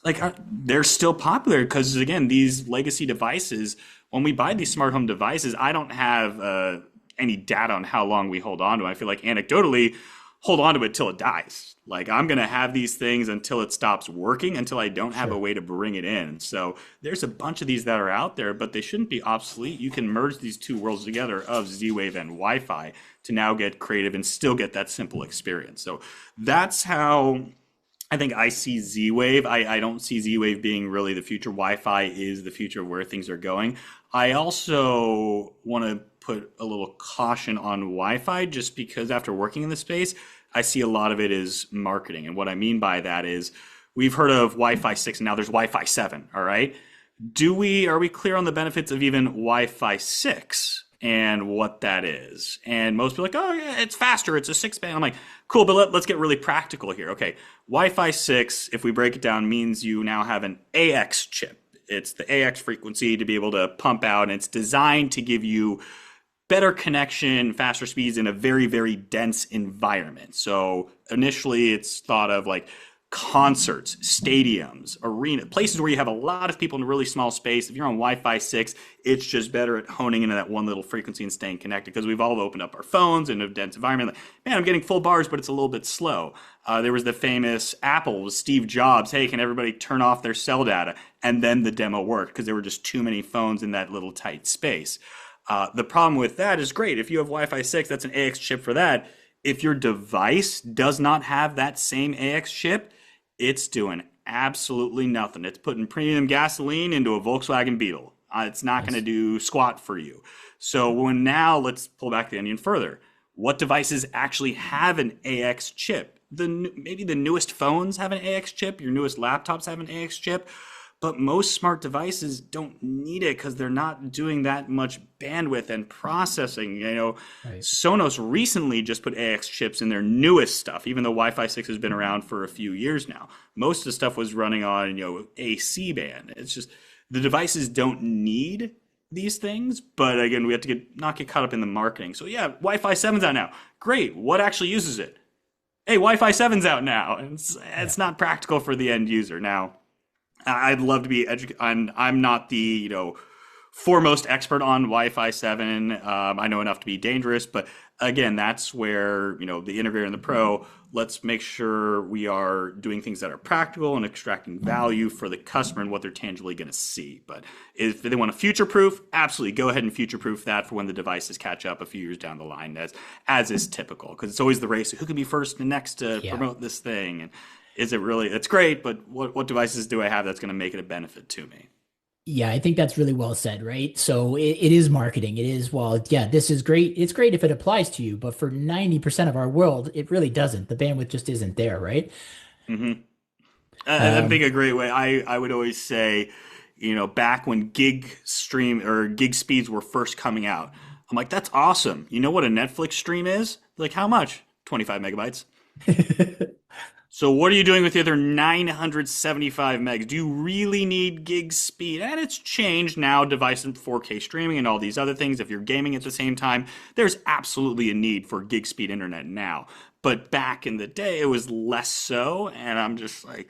A: Like they're still popular because again, these legacy devices. When we buy these smart home devices, I don't have any data on how long we hold on to it. I feel like anecdotally, hold on to it till it dies. Like I'm going to have these things until it stops working, until I don't have a way to bring it in. So there's a bunch of these that are out there, but they shouldn't be obsolete. You can merge these 2 worlds together of Z-Wave and Wi-Fi to now get creative and still get that simple experience. So that's how I think I see Z-Wave. I don't see Z-Wave being really the future. Wi-Fi is the future of where things are going. I also want to put a little caution on Wi-Fi just because after working in the space, I see a lot of it is marketing. And what I mean by that is we've heard of Wi-Fi 6 and now there's Wi-Fi 7, all right? Are we clear on the benefits of even Wi-Fi 6 and what that is? And most people are like, oh yeah, it's faster, it's a 6-band. I'm like, cool, but let's get really practical here. Okay, Wi-Fi 6, if we break it down, means you now have an AX chip. It's the AX frequency to be able to pump out, and it's designed to give you better connection, faster speeds in a very, very dense environment. So initially it's thought of like concerts, stadiums, arena, places where you have a lot of people in a really small space. If you're on Wi-Fi 6, it's just better at honing into that one little frequency and staying connected, because we've all opened up our phones in a dense environment. Like, man, I'm getting full bars, but it's a little bit slow. There was the famous Apple with Steve Jobs. Hey, can everybody turn off their cell data? And then the demo worked because there were just too many phones in that little tight space. The problem with that is, great, if you have Wi-Fi 6, that's an AX chip for that. If your device does not have that same AX chip, it's doing absolutely nothing. It's putting premium gasoline into a Volkswagen Beetle. It's not going to do squat for you. So let's pull back the onion further. What devices actually have an AX chip? Maybe the newest phones have an AX chip. Your newest laptops have an AX chip. But most smart devices don't need it because they're not doing that much bandwidth and processing. Right. Sonos recently just put AX chips in their newest stuff, even though Wi-Fi 6 has been around for a few years now. Most of the stuff was running on, AC band. It's just the devices don't need these things. But again, we have to not get caught up in the marketing. So yeah, Wi-Fi 7's out now. Great. What actually uses it? Hey, Wi-Fi 7's out now. And it's not practical for the end user. Now, I'd love to be educated. I'm not the foremost expert on Wi-Fi 7. I know enough to be dangerous, but again, that's where the integrator and the pro. Let's make sure we are doing things that are practical and extracting value for the customer and what they're tangibly going to see. But if they want to future-proof, absolutely go ahead and future-proof that for when the devices catch up a few years down the line, as is typical, because it's always the race. Who can be first and next to promote this thing? And is it really? It's great, but what devices do I have that's going to make it a benefit to me?
C: Yeah, I think that's really well said, right? So it is marketing. It is, this is great. It's great if it applies to you, but for 90% of our world, it really doesn't. The bandwidth just isn't there, right?
A: Mm-hmm. I think a great way. I would always say, back when gig speeds were first coming out, I'm like, that's awesome. You know what a Netflix stream is? Like, how much? 25 megabytes. So what are you doing with the other 975 megs? Do you really need gig speed? And it's changed now, device and 4K streaming and all these other things. If you're gaming at the same time, there's absolutely a need for gig speed internet now. But back in the day, it was less so. And I'm just like,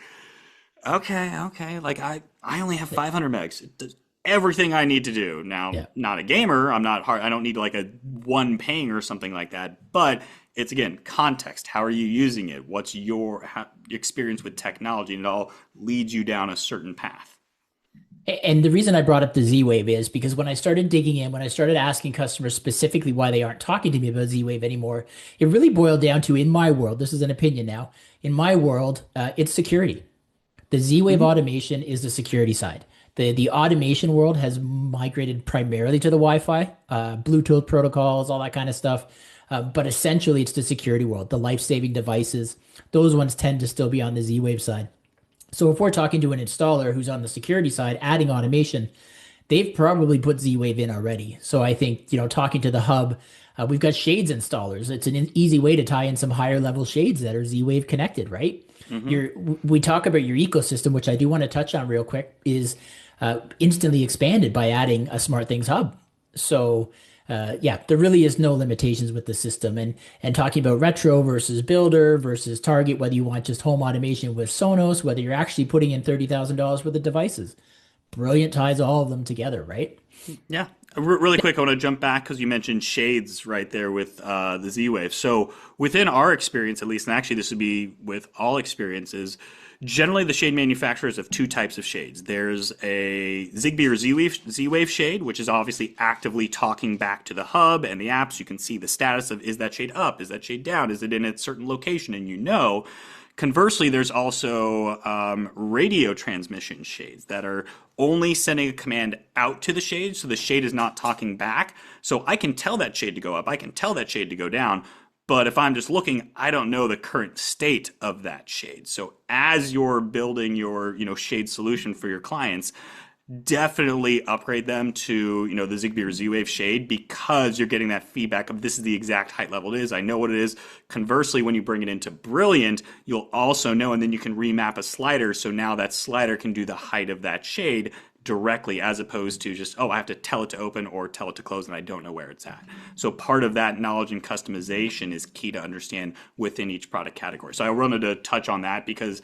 A: okay. Like I only have 500 megs. It does everything I need to do. Now, Not a gamer. I'm not hard. I don't need like a one ping or something like that. But it's, again, context. How are you using it? What's your experience with technology? And it all leads you down a certain path.
C: And the reason I brought up the Z-Wave is because when I started digging in, when I started asking customers specifically why they aren't talking to me about Z-Wave anymore, it really boiled down to, in my world, this is an opinion now, in my world, it's security. The Z-Wave automation is the security side. The automation world has migrated primarily to the Wi-Fi, Bluetooth protocols, all that kind of stuff. But essentially, it's the security world, the life-saving devices. Those ones tend to still be on the Z-Wave side. So if we're talking to an installer who's on the security side, adding automation, they've probably put Z-Wave in already. So I think, talking to the hub, we've got shades installers. It's an easy way to tie in some higher level shades that are Z-Wave connected, right? Mm-hmm. We talk about your ecosystem, which I do want to touch on real quick, is instantly expanded by adding a SmartThings hub. So there really is no limitations with the system. And talking about retro versus builder versus target, whether you want just home automation with Sonos, whether you're actually putting in $30,000 worth of devices, Brilliant ties all of them together, right?
A: Yeah. Really quick, I want to jump back because you mentioned shades right there with the Z-Wave. So within our experience, at least, and actually this would be with all experiences, generally the shade manufacturers have two types of shades. There's a Zigbee or Z-Wave shade, which is obviously actively talking back to the hub and the apps. You can see the status of, is that shade up? Is that shade down? Is it in a certain location? And you know. Conversely, there's also radio transmission shades that are only sending a command out to the shade, so the shade is not talking back. So I can tell that shade to go up, I can tell that shade to go down, but if I'm just looking, I don't know the current state of that shade. So as you're building your shade solution for your clients, definitely upgrade them to the Zigbee or Z-Wave shade, because you're getting that feedback of this is the exact height level it is. I know what it is. Conversely, when you bring it into Brilliant, you'll also know, and then you can remap a slider. So now that slider can do the height of that shade directly, as opposed to just, oh, I have to tell it to open or tell it to close and I don't know where it's at. So part of that knowledge and customization is key to understand within each product category. So I wanted to touch on that because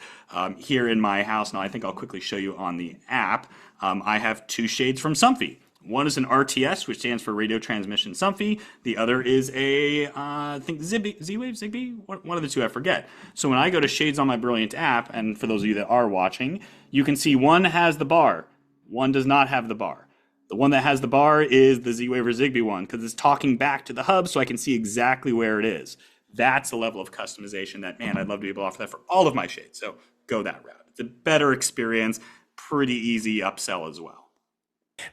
A: here in my house, now I think I'll quickly show you on the app, I have two shades from Somfy. One is an RTS, which stands for Radio Transmission Somfy. The other is a, I think, Z-Wave, Zigbee? One of the two, I forget. So when I go to Shades on my Brilliant app, and for those of you that are watching, you can see one has the bar, one does not have the bar. The one that has the bar is the Z-Wave or Zigbee one, because it's talking back to the hub so I can see exactly where it is. That's the level of customization that, man, I'd love to be able to offer that for all of my shades. So go that route. It's a better experience, pretty easy upsell as well.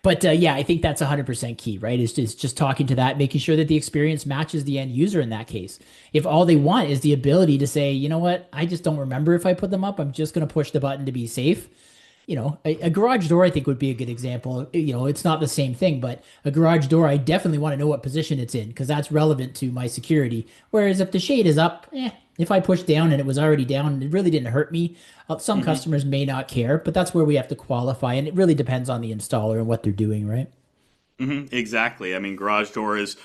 C: But yeah, I think that's 100% key, right? Is just talking to that, making sure that the experience matches the end user in that case. If all they want is the ability to say, you know what, I just don't remember if I put them up, I'm just going to push the button to be safe. You know, a garage door, I think, would be a good example. You know, it's not the same thing, but a garage door, I definitely want to know what position it's in because that's relevant to my security. Whereas if the shade is up, if I pushed down and it was already down, it really didn't hurt me. Some customers may not care, but that's where we have to qualify. And it really depends on the installer and what they're doing, right?
A: Exactly. I mean, garage door is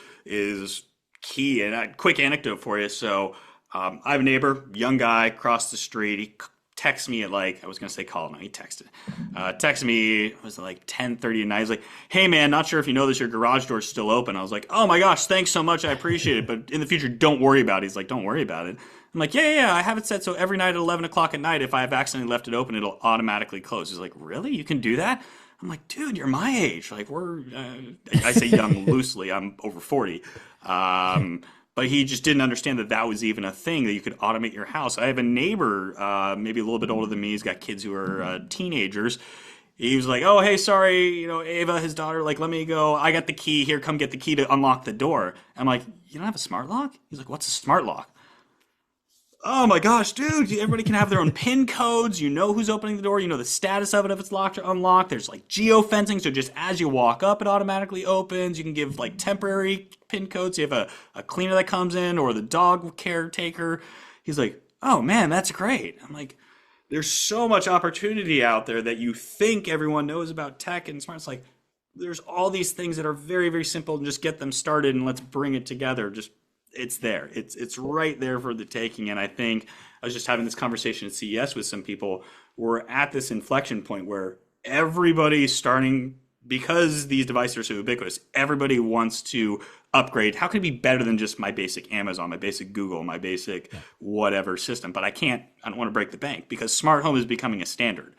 A: key. And a quick anecdote for you. So I have a neighbor, young guy, across the street. He texted me at like, I was going to say call, no, he texted. Texted me, it was like 10:30 at night. He's like, hey man, not sure if you know this, your garage door is still open. I was like, oh my gosh, thanks so much. I appreciate it. But in the future, don't worry about it. He's like, don't worry about it. I'm like, yeah, I have it set so every night at 11 o'clock at night, if I have accidentally left it open, it'll automatically close. He's like, really? You can do that? I'm like, dude, you're my age. Like I say young loosely, I'm over 40. But he just didn't understand that that was even a thing, that you could automate your house. I have a neighbor, maybe a little bit older than me. He's got kids who are teenagers. He was like, oh, hey, sorry, you know, Ava, his daughter, like, let me go. I got the key here. Come get the key to unlock the door. I'm like, you don't have a smart lock? He's like, what's a smart lock? Oh my gosh, dude, everybody can have their own PIN codes. You know who's opening the door. You know the status of it, if it's locked or unlocked. There's like geofencing. So just as you walk up, it automatically opens. You can give like temporary PIN codes. You have a cleaner that comes in or the dog caretaker. He's like, oh man, that's great. I'm like, there's so much opportunity out there that you think everyone knows about tech and smart. It's like, there's all these things that are very, very simple and just get them started and let's bring it together. Just it's there. It's right there for the taking. And I think I was just having this conversation at CES with some people. We're at this inflection point where everybody's starting, because these devices are so ubiquitous, everybody wants to upgrade. How can it be better than just my basic Amazon, my basic Google, my basic whatever system? But I don't want to break the bank because smart home is becoming a standard.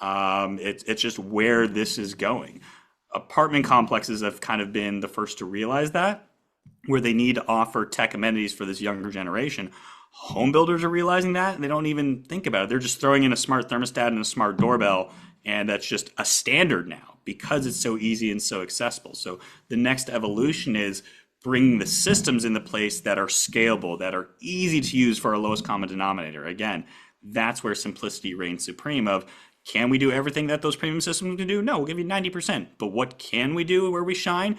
A: It's just where this is going. Apartment complexes have kind of been the first to realize that, where they need to offer tech amenities for this younger generation. Home builders are realizing that, and they don't even think about it. They're just throwing in a smart thermostat and a smart doorbell, and that's just a standard now because it's so easy and so accessible. So the next evolution is bringing the systems into place that are scalable, that are easy to use for our lowest common denominator. Again, that's where simplicity reigns supreme of, can we do everything that those premium systems can do? No, we'll give you 90%. But what can we do where we shine?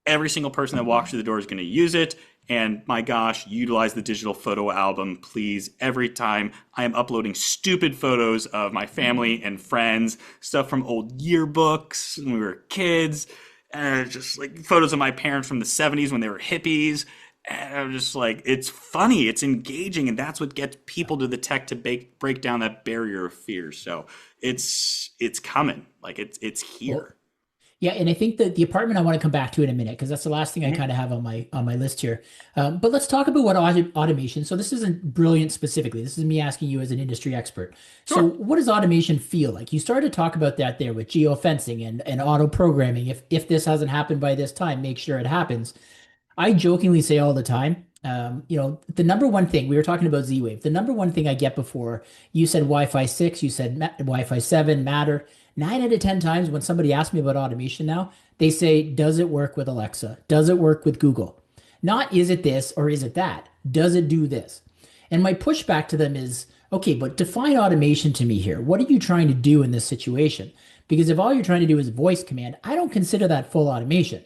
A: Every single person that walks through the door is going to use it. And my gosh, utilize the digital photo album, please. Every time I am uploading stupid photos of my family and friends, stuff from old yearbooks when we were kids, and just like photos of my parents from the 70s when they were hippies. And I'm just like, it's funny, it's engaging, and that's what gets people to the tech to break down that barrier of fear. So it's coming, like it's here.
C: Yeah, and I think that the apartment I want to come back to in a minute because that's the last thing I kind of have on my list here. But let's talk about what automation. So this isn't brilliant specifically. This is me asking you as an industry expert. Sure. So what does automation feel like? You started to talk about that there with geofencing and auto programming. If this hasn't happened by this time, make sure it happens. I jokingly say all the time, the number one thing, we were talking about Z-Wave, the number one thing I get before, you said Wi-Fi 6, you said Wi-Fi 7, Matter. 9 out of 10 times when somebody asks me about automation now, they say, does it work with Alexa? Does it work with Google? Not is it this or is it that? Does it do this? And my pushback to them is, okay, but define automation to me here. What are you trying to do in this situation? Because if all you're trying to do is voice command, I don't consider that full automation.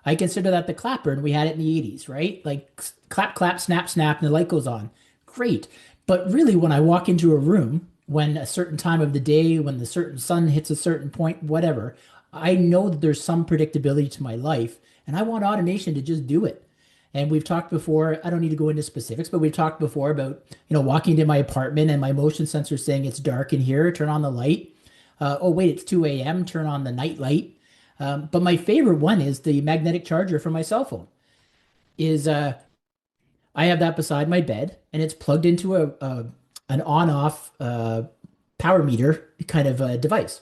C: I consider that the clapper, and we had it in the 80s, right? Like clap, clap, snap, snap, and the light goes on. Great. But really, when I walk into a room when a certain time of the day, when the certain sun hits a certain point, whatever. I know that there's some predictability to my life, and I want automation to just do it. And we've talked before, I don't need to go into specifics, but we've talked before about, walking into my apartment and my motion sensor saying it's dark in here, turn on the light. Oh, wait, it's 2 a.m., turn on the night light. But my favorite one is the magnetic charger for my cell phone. Is I have that beside my bed, and it's plugged into a an on-off power meter kind of a device,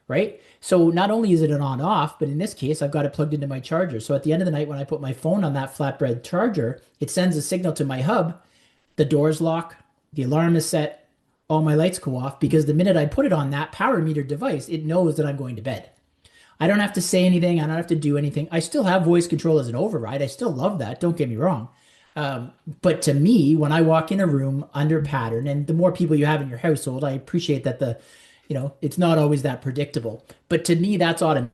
C: right? So not only is it an on-off, but in this case, I've got it plugged into my charger. So at the end of the night, when I put my phone on that flatbed charger, it sends a signal to my hub. The doors lock, the alarm is set, all my lights go off because the minute I put it on that power meter device, it knows that I'm going to bed. I don't have to say anything. I don't have to do anything. I still have voice control as an override. I still love that. Don't get me wrong. But to me, when I walk in a room under pattern, and the more people you have in your household, I appreciate that it's not always that predictable. But to me, that's automation.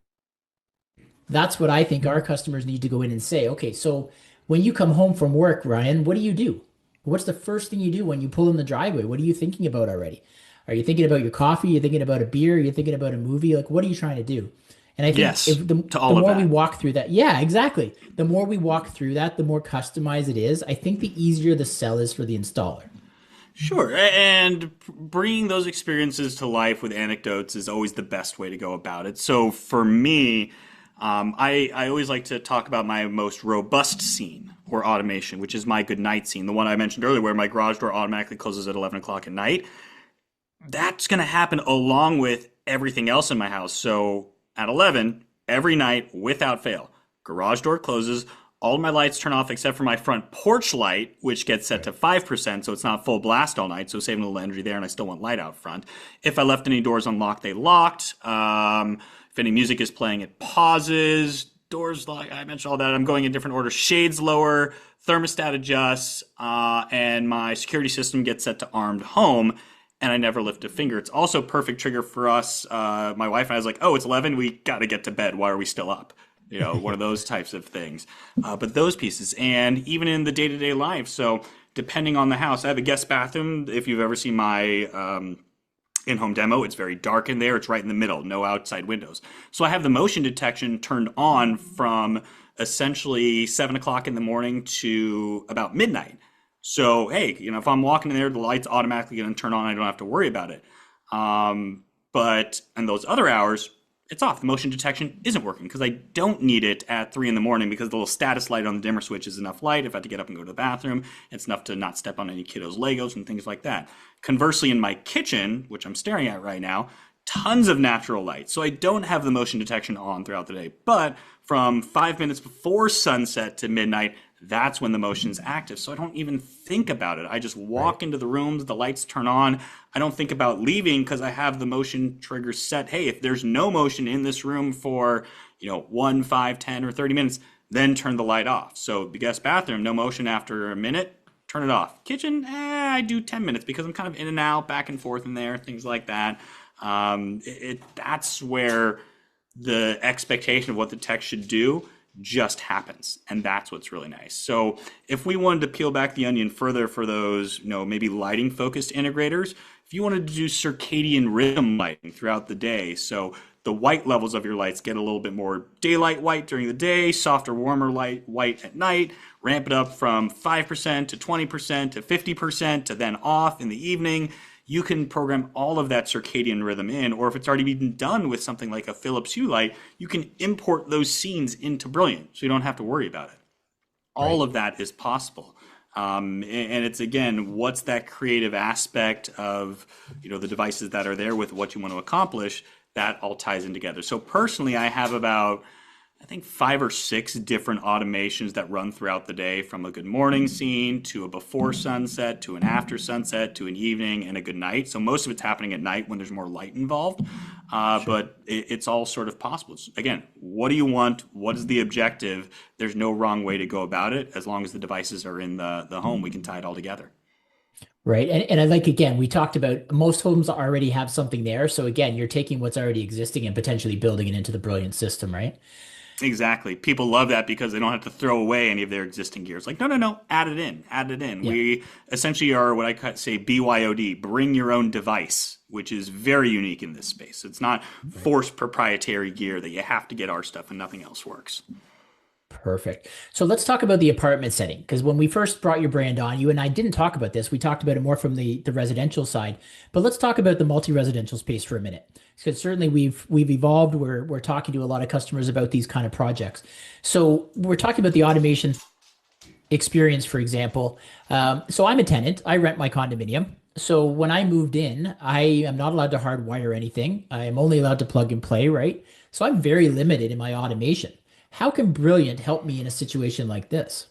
C: That's what I think our customers need to go in and say, okay, so when you come home from work, Ryan, what do you do? What's the first thing you do when you pull in the driveway? What are you thinking about already? Are you thinking about your coffee? Are you thinking about a beer? Are you thinking about a movie? Like, what are you trying to do? And I think
A: Yes,
C: if the,
A: to
C: the
A: all of
C: more we
A: that.
C: walk through that, yeah, exactly. The more we walk through that, the more customized it is. I think the easier the sell is for the installer.
A: Sure, and bringing those experiences to life with anecdotes is always the best way to go about it. So for me, I always like to talk about my most robust scene or automation, which is my good night scene, the one I mentioned earlier, where my garage door automatically closes at 11 o'clock at night. That's going to happen along with everything else in my house. So at 11, every night without fail, garage door closes. All of my lights turn off except for my front porch light, which gets set to 5%, so it's not full blast all night, so saving a little energy there, and I still want light out front. If I left any doors unlocked, they locked. If any music is playing, it pauses. Doors locked, I mentioned all that. I'm going in different order. Shades lower, thermostat adjusts, and my security system gets set to armed home, and I never lift a finger. It's also a perfect trigger for us. My wife and I was like, oh, it's 11, we got to get to bed. Why are we still up? One of those types of things. But those pieces, and even in the day-to-day life. So depending on the house, I have a guest bathroom. If you've ever seen my in-home demo, it's very dark in there. It's right in the middle, no outside windows. So I have the motion detection turned on from essentially 7 o'clock in the morning to about midnight. So, hey, if I'm walking in there, the light's automatically going to turn on. I don't have to worry about it. But in those other hours, it's off. The motion detection isn't working because I don't need it at 3 in the morning because the little status light on the dimmer switch is enough light. If I have to get up and go to the bathroom, it's enough to not step on any kiddos' Legos and things like that. Conversely, in my kitchen, which I'm staring at right now, tons of natural light. So I don't have the motion detection on throughout the day. But from 5 minutes before sunset to midnight, that's when the motion's active. So I don't even think about it. I just walk into the rooms, the lights turn on. I don't think about leaving because I have the motion trigger set. Hey, if there's no motion in this room for, 1, 5, 10, or 30 minutes, then turn the light off. So the guest bathroom, no motion after a minute, turn it off. Kitchen, I do 10 minutes because I'm kind of in and out, back and forth in there, things like that. That's where the expectation of what the tech should do just happens, and that's what's really nice. So if we wanted to peel back the onion further for those maybe lighting focused integrators, if you wanted to do circadian rhythm lighting throughout the day, so the white levels of your lights get a little bit more daylight white during the day, softer warmer light white at night, ramp it up from 5% to 20% to 50% to then off in the evening. You can program all of that circadian rhythm in, or if it's already been done with something like a Philips Hue light, you can import those scenes into Brilliant, so you don't have to worry about it. All
C: Right.
A: of that is possible. And it's, again, what's that creative aspect of, the devices that are there with what you want to accomplish, that all ties in together. So personally, I have about, I think, 5 or 6 different automations that run throughout the day, from a good morning scene to a before sunset to an after sunset to an evening and a good night. So most of it's happening at night when there's more light involved. But it's all sort of possible. Again, what do you want? What is the objective? There's no wrong way to go about it. As long as the devices are in the home, we can tie it all together.
C: Right. And I like, again, we talked about most homes already have something there. So again, you're taking what's already existing and potentially building it into the Brilliant system, right?
A: Exactly. People love that because they don't have to throw away any of their existing gears. Like, no, no, no, add it in, add it in.
C: Yeah.
A: We essentially are what say BYOD, bring your own device, which is very unique in this space. It's not forced proprietary gear that you have to get our stuff and nothing else works.
C: Perfect. So let's talk about the apartment setting, because when we first brought your brand on, you and I didn't talk about this. We talked about it more from the residential side, but let's talk about the multi-residential space for a minute. Because certainly we've evolved. We're talking to a lot of customers about these kind of projects. So we're talking about the automation experience, for example. So I'm a tenant. I rent my condominium. So when I moved in, I am not allowed to hardwire anything. I am only allowed to plug and play, right? So I'm very limited in my automation. How can Brilliant help me in a situation like this?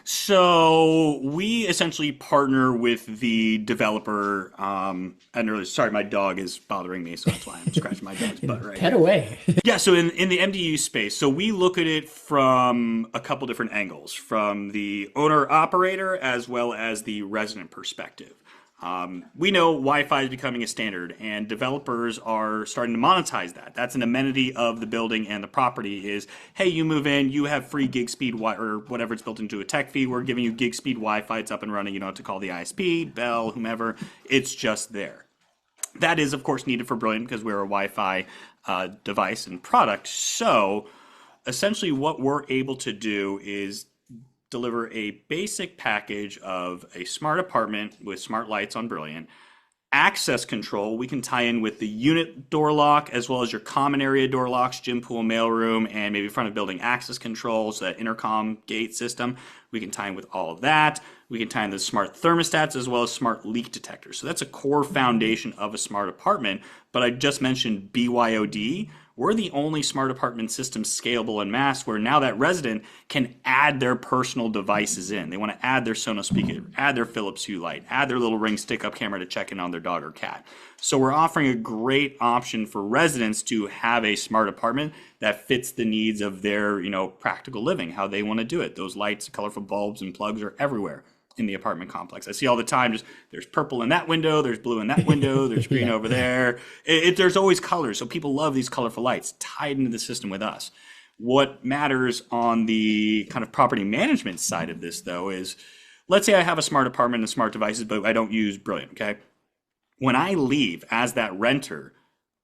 A: So we essentially partner with the developer. And really, sorry, my dog is bothering me, so that's why I'm scratching my dog's butt right
C: Pet
A: here.
C: away.
A: Yeah, so in the MDU space, so we look at it from a couple different angles, from the owner operator as well as the resident perspective. We know Wi-Fi is becoming a standard, and developers are starting to monetize that. That's an amenity of the building and the property is, hey, you move in, you have free gig speed or whatever it's built into a tech fee. We're giving you gig speed Wi-Fi. It's up and running. You don't have to call the ISP, Bell, whomever. It's just there. That is, of course, needed for Brilliant because we're a Wi-Fi device and product. So essentially what we're able to do is deliver a basic package of a smart apartment with smart lights on Brilliant, access control. We can tie in with the unit door lock as well as your common area door locks, gym, pool, mailroom, and maybe front of building access controls, that intercom gate system. We can tie in with all of that. We can tie in the smart thermostats as well as smart leak detectors. So that's a core foundation of a smart apartment. But I just mentioned BYOD. We're the only smart apartment system scalable en masse where now that resident can add their personal devices in. They want to add their Sonos speaker, add their Philips Hue light, add their little Ring stick-up camera to check in on their dog or cat. So we're offering a great option for residents to have a smart apartment that fits the needs of their, practical living, how they want to do it. Those lights, colorful bulbs, and plugs are everywhere in the apartment complex. I see all the time, just there's purple in that window, there's blue in that window, there's green over there. There's always colors, so people love these colorful lights tied into the system with us. What matters on the kind of property management side of this, though, is let's say I have a smart apartment and smart devices, but I don't use Brilliant, okay? When I leave as that renter,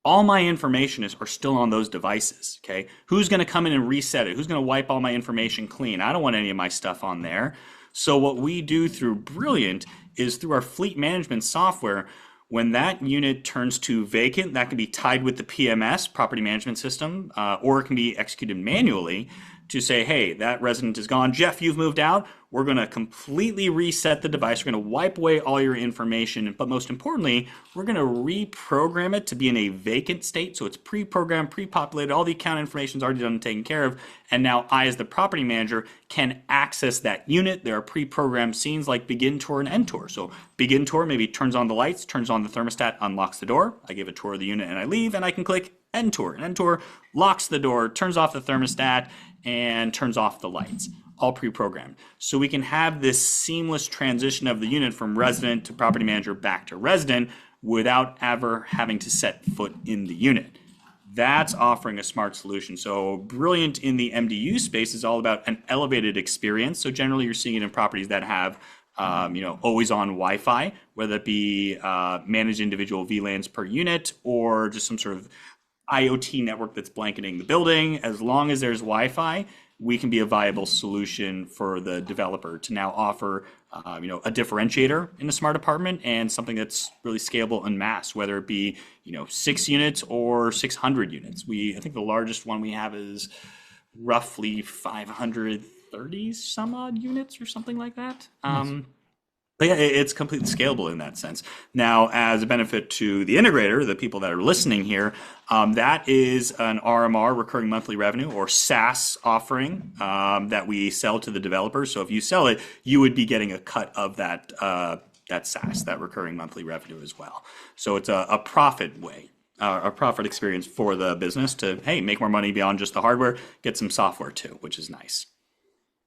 A: all my information are still on those devices, okay? Who's going to come in and reset it? Who's going to wipe all my information clean? I don't want any of my stuff on there. So what we do through Brilliant is through our fleet management software, when that unit turns to vacant, that can be tied with the PMS, property management system, or it can be executed manually to say, hey, that resident is gone. Jeff, you've moved out. We're going to completely reset the device. We're going to wipe away all your information. But most importantly, we're going to reprogram it to be in a vacant state. So it's pre-programmed, pre-populated. All the account information is already done and taken care of. And now I, as the property manager, can access that unit. There are pre-programmed scenes like begin tour and end tour. So begin tour maybe turns on the lights, turns on the thermostat, unlocks the door. I give a tour of the unit and I leave, and I can click end tour. And end tour locks the door, turns off the thermostat, and turns off the lights. All pre-programmed. So we can have this seamless transition of the unit from resident to property manager back to resident without ever having to set foot in the unit. That's offering a smart solution. So Brilliant in the MDU space is all about an elevated experience. So generally you're seeing it in properties that have always on Wi-Fi, whether it be managed individual VLANs per unit or just some sort of IoT network that's blanketing the building. As long as there's Wi-Fi, we can be a viable solution for the developer to now offer, a differentiator in a smart apartment and something that's really scalable en masse, whether it be, 6 units or 600 units. I think the largest one we have is roughly 530 some odd units or something like that.
C: Nice.
A: But yeah, it's completely scalable in that sense. Now, as a benefit to the integrator, the people that are listening here, that is an RMR, recurring monthly revenue, or SaaS offering that we sell to the developers. So if you sell it, you would be getting a cut of that SaaS, that recurring monthly revenue as well. So it's a profit way, a profit experience for the business to, hey, make more money beyond just the hardware, get some software too, which is nice.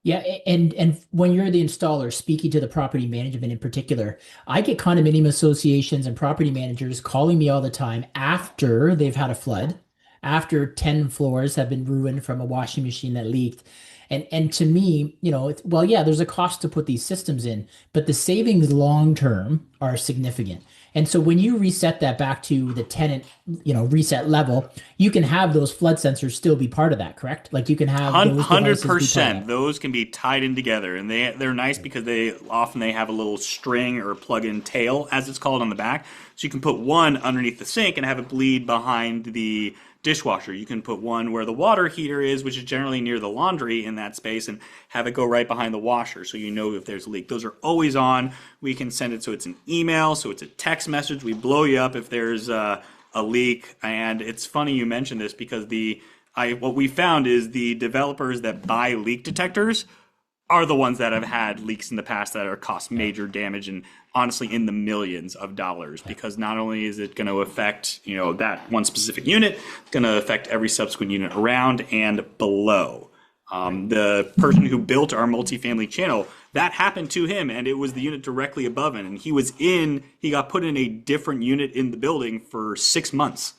C: Yeah, and when you're the installer, speaking to the property management in particular, I get condominium associations and property managers calling me all the time after they've had a flood, after 10 floors have been ruined from a washing machine that leaked. And to me, well, yeah, there's a cost to put these systems in, but the savings long term are significant. And so when you reset that back to the tenant, reset level, you can have those flood sensors still be part of that, correct? Like you can have those devices be part of
A: 100%.
C: that.
A: Those can be tied in together, and they're nice because they have a little string or plug-in tail, as it's called, on the back. So you can put one underneath the sink and have it bleed behind the dishwasher. You can put one where the water heater is, which is generally near the laundry in that space, and have it go right behind the washer so you know if there's a leak. Those are always on. We can send it so it's an email, so it's a text message. We blow you up if there's a leak. And it's funny you mentioned this because what we found is the developers that buy leak detectors are the ones that have had leaks in the past that are cost major damage and honestly in the millions of dollars, because not only is it going to affect that one specific unit, it's going to affect every subsequent unit around and below. The person who built our multifamily channel, that happened to him, and it was the unit directly above him, and he got put in a different unit in the building for 6 months.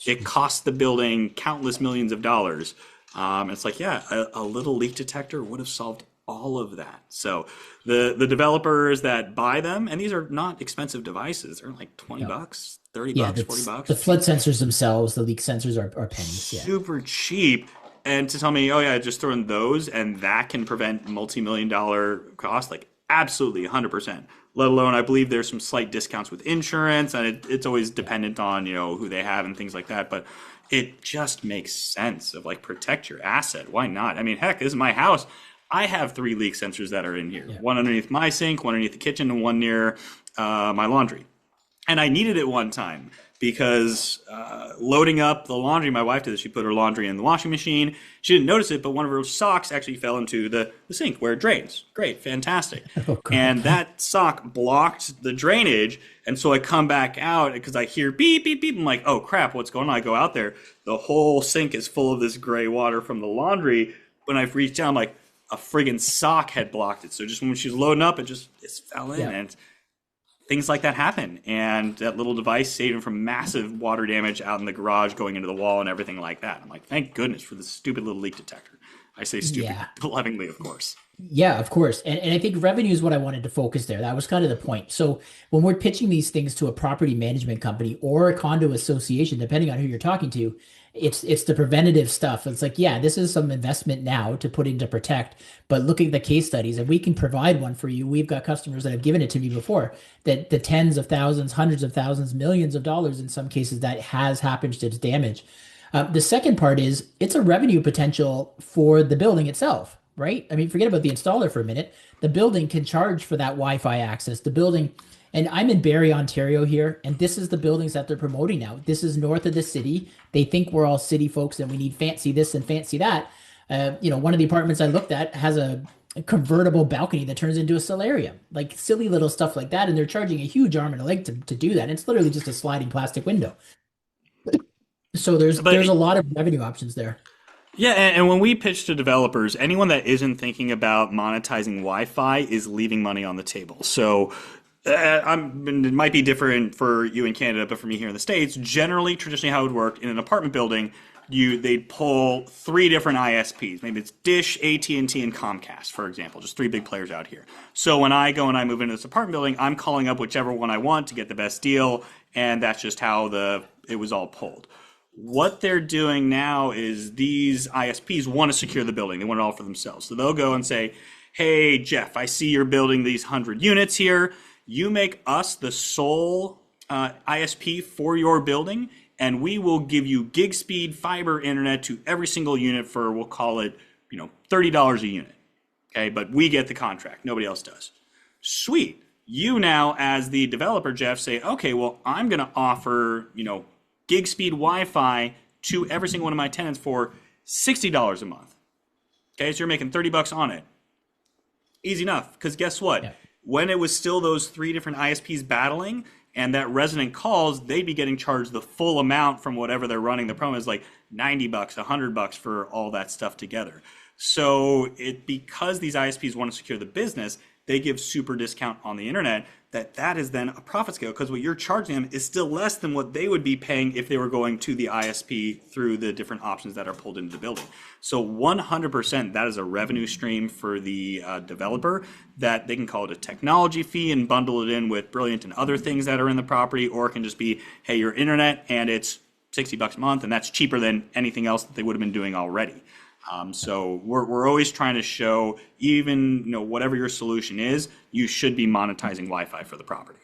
A: It cost the building countless millions of dollars. It's like, yeah, a little leak detector would have solved all of that. So the developers that buy them, and these are not expensive devices, they're like 20 bucks, 30 bucks, 40 bucks.
C: The flood sensors themselves, the leak sensors are pennies. Yeah.
A: Super cheap. And to tell me, oh yeah, just throw in those and that can prevent multi-million-dollar costs, like absolutely 100%. Let alone, I believe there's some slight discounts with insurance, and it's always dependent on who they have and things like that. But it just makes sense of like protect your asset. Why not? I mean, heck, this is my house. I have 3 leak sensors that are in here. Yeah. One underneath my sink, one underneath the kitchen, and one near my laundry. And I needed it one time because loading up the laundry, my wife did this. She put her laundry in the washing machine. She didn't notice it, but one of her socks actually fell into the sink where it drains. Great, fantastic. Oh, and that sock blocked the drainage. And so I come back out because I hear beep, beep, beep. I'm like, oh, crap, what's going on? I go out there. The whole sink is full of this gray water from the laundry. When I've reached down, I'm like, a friggin' sock had blocked it. So just when she was loading up, it fell in. Yeah. And things like that happen. And that little device saved him from massive water damage out in the garage, going into the wall and everything like that. I'm like, thank goodness for this stupid little leak detector. I say stupid lovingly, of course.
C: Yeah, of course. And I think revenue is what I wanted to focus there. That was kind of the point. So when we're pitching these things to a property management company or a condo association, depending on who you're talking to, it's the preventative stuff. It's like, yeah, this is some investment now to put in to protect, but look at the case studies and we can provide one for you. We've got customers that have given it to me before, that the tens of thousands, hundreds of thousands, millions of dollars in some cases that has happened to damage. The second part is it's a revenue potential for the building itself, right? I mean, forget about the installer for a minute. The building can charge for that Wi-Fi access. The building, and I'm in Barrie, Ontario here, and this is the buildings that they're promoting now. This is north of the city. They think we're all city folks and we need fancy this and fancy that. One of the apartments I looked at has a convertible balcony that turns into a solarium, like silly little stuff like that. And they're charging a huge arm and a leg to do that. And it's literally just a sliding plastic window. So there's a lot of revenue options there.
A: Yeah, and when we pitch to developers, anyone that isn't thinking about monetizing Wi-Fi is leaving money on the table. So it might be different for you in Canada, but for me here in the States, generally, traditionally how it would work in an apartment building, they'd pull 3 different ISPs. Maybe it's Dish, AT&T, and Comcast, for example, just 3 big players out here. So when I go and I move into this apartment building, I'm calling up whichever one I want to get the best deal, and that's just how it was all pulled. What they're doing now is these ISPs want to secure the building. They want it all for themselves. So they'll go and say, hey, Jeff, I see you're building these 100 units here. You make us the sole ISP for your building, and we will give you gig speed fiber internet to every single unit for, we'll call it, $30 a unit. Okay, but we get the contract. Nobody else does. Sweet. You now, as the developer, Jeff, say, okay, well, I'm going to offer, gig speed Wi-Fi to every single one of my tenants for $60 a month. Okay, so you're making $30 on it. Easy enough, because guess what? Yeah. When it was still those 3 different ISPs battling and that resident calls, they'd be getting charged the full amount from whatever they're running. The promo is like $90, $100 for all that stuff together. So because these ISPs want to secure the business, they give super discount on the internet, that is then a profit scale, because what you're charging them is still less than what they would be paying if they were going to the ISP through the different options that are pulled into the building. So 100% that is a revenue stream for the developer, that they can call it a technology fee and bundle it in with Brilliant and other things that are in the property, or it can just be, hey, your internet, and it's $60 a month, and that's cheaper than anything else that they would have been doing already. So we're always trying to show, even whatever your solution is, you should be monetizing Wi-Fi for the property.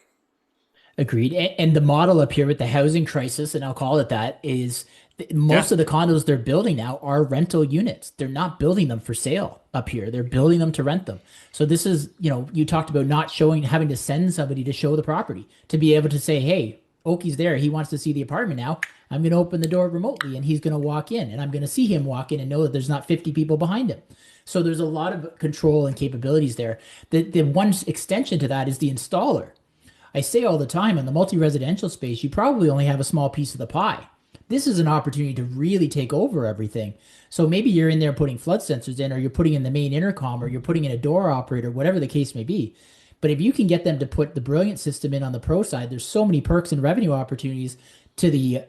C: Agreed. And the model up here with the housing crisis, and I'll call it that, is most of the condos they're building now are rental units. They're not building them for sale up here. They're building them to rent them. So this is, you talked about not having to send somebody to show the property, to be able to say, hey, Oki's there. He wants to see the apartment now. I'm going to open the door remotely and he's going to walk in, and I'm going to see him walk in and know that there's not 50 people behind him. So there's a lot of control and capabilities there. The one extension to that is the installer. I say all the time, in the multi-residential space, you probably only have a small piece of the pie. This is an opportunity to really take over everything. So maybe you're in there putting flood sensors in, or you're putting in the main intercom, or you're putting in a door operator, whatever the case may be. But if you can get them to put the Brilliant system in on the pro side, there's so many perks and revenue opportunities to the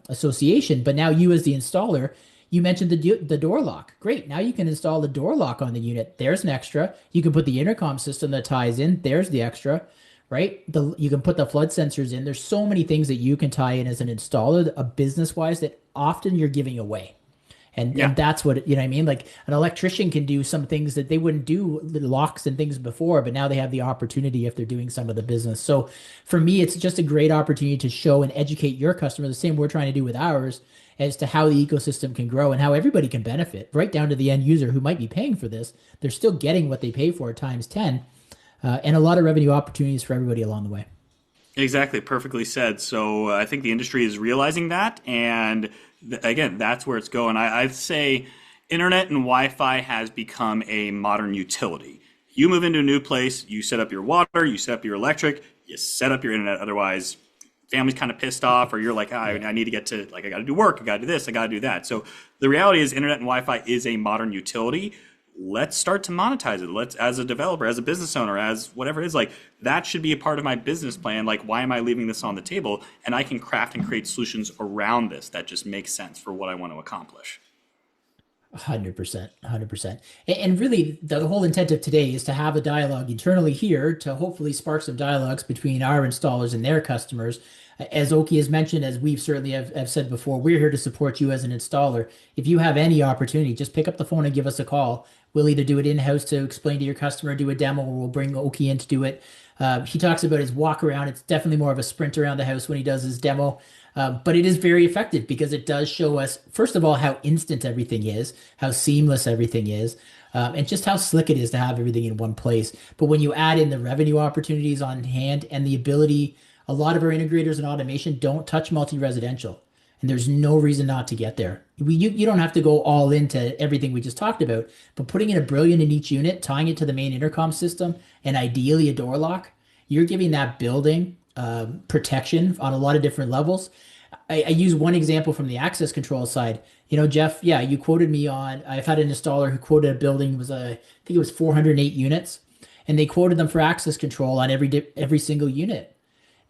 C: association. But now you, as the installer, you mentioned the door lock. Great. Now you can install the door lock on the unit. There's an extra. You can put the intercom system that ties in. There's the extra, right? You can put the flood sensors in. There's so many things that you can tie in as an installer, a business-wise, that often you're giving away. And that's what, I mean? Like, an electrician can do some things that they wouldn't do, the locks and things before, but now they have the opportunity if they're doing some of the business. So for me, it's just a great opportunity to show and educate your customer, the same we're trying to do with ours, as to how the ecosystem can grow and how everybody can benefit, right down to the end user who might be paying for this. They're still getting what they pay for times 10, and a lot of revenue opportunities for everybody along the way.
A: Exactly. Perfectly said. So I think the industry is realizing that. And again, that's where it's going. I'd say internet and Wi-Fi has become a modern utility. You move into a new place, you set up your water, you set up your electric, you set up your internet. Otherwise, family's kind of pissed off, or you're like, I need to get to, I got to do work, I got to do this, I got to do that. So the reality is, internet and Wi-Fi is a modern utility. Let's start to monetize it. Let's, as a developer, as a business owner, as whatever it is, that should be a part of my business plan. Why am I leaving this on the table? And I can craft and create solutions around this that just makes sense for what I want to accomplish.
C: 100%, 100%. And really, the whole intent of today is to have a dialogue internally here to hopefully spark some dialogues between our installers and their customers. As Oki has mentioned, as we've certainly have said before, we're here to support you as an installer. If you have any opportunity, just pick up the phone and give us a call. We'll either do it in-house to explain to your customer, do a demo, or we'll bring Oki in to do it. He talks about his walk around. It's definitely more of a sprint around the house when he does his demo. But it is very effective because it does show us, first of all, how instant everything is, how seamless everything is, and just how slick it is to have everything in one place. But when you add in the revenue opportunities on hand and the ability, a lot of our integrators and automation don't touch multi-residential, and there's no reason not to get there. You don't have to go all into everything we just talked about, but putting in a Brilliant in each unit, tying it to the main intercom system, and ideally a door lock, you're giving that building protection on a lot of different levels. I use one example from the access control side. Jeff, you quoted me on, I've had an installer who quoted a building, I think it was 408 units, and they quoted them for access control on every single unit.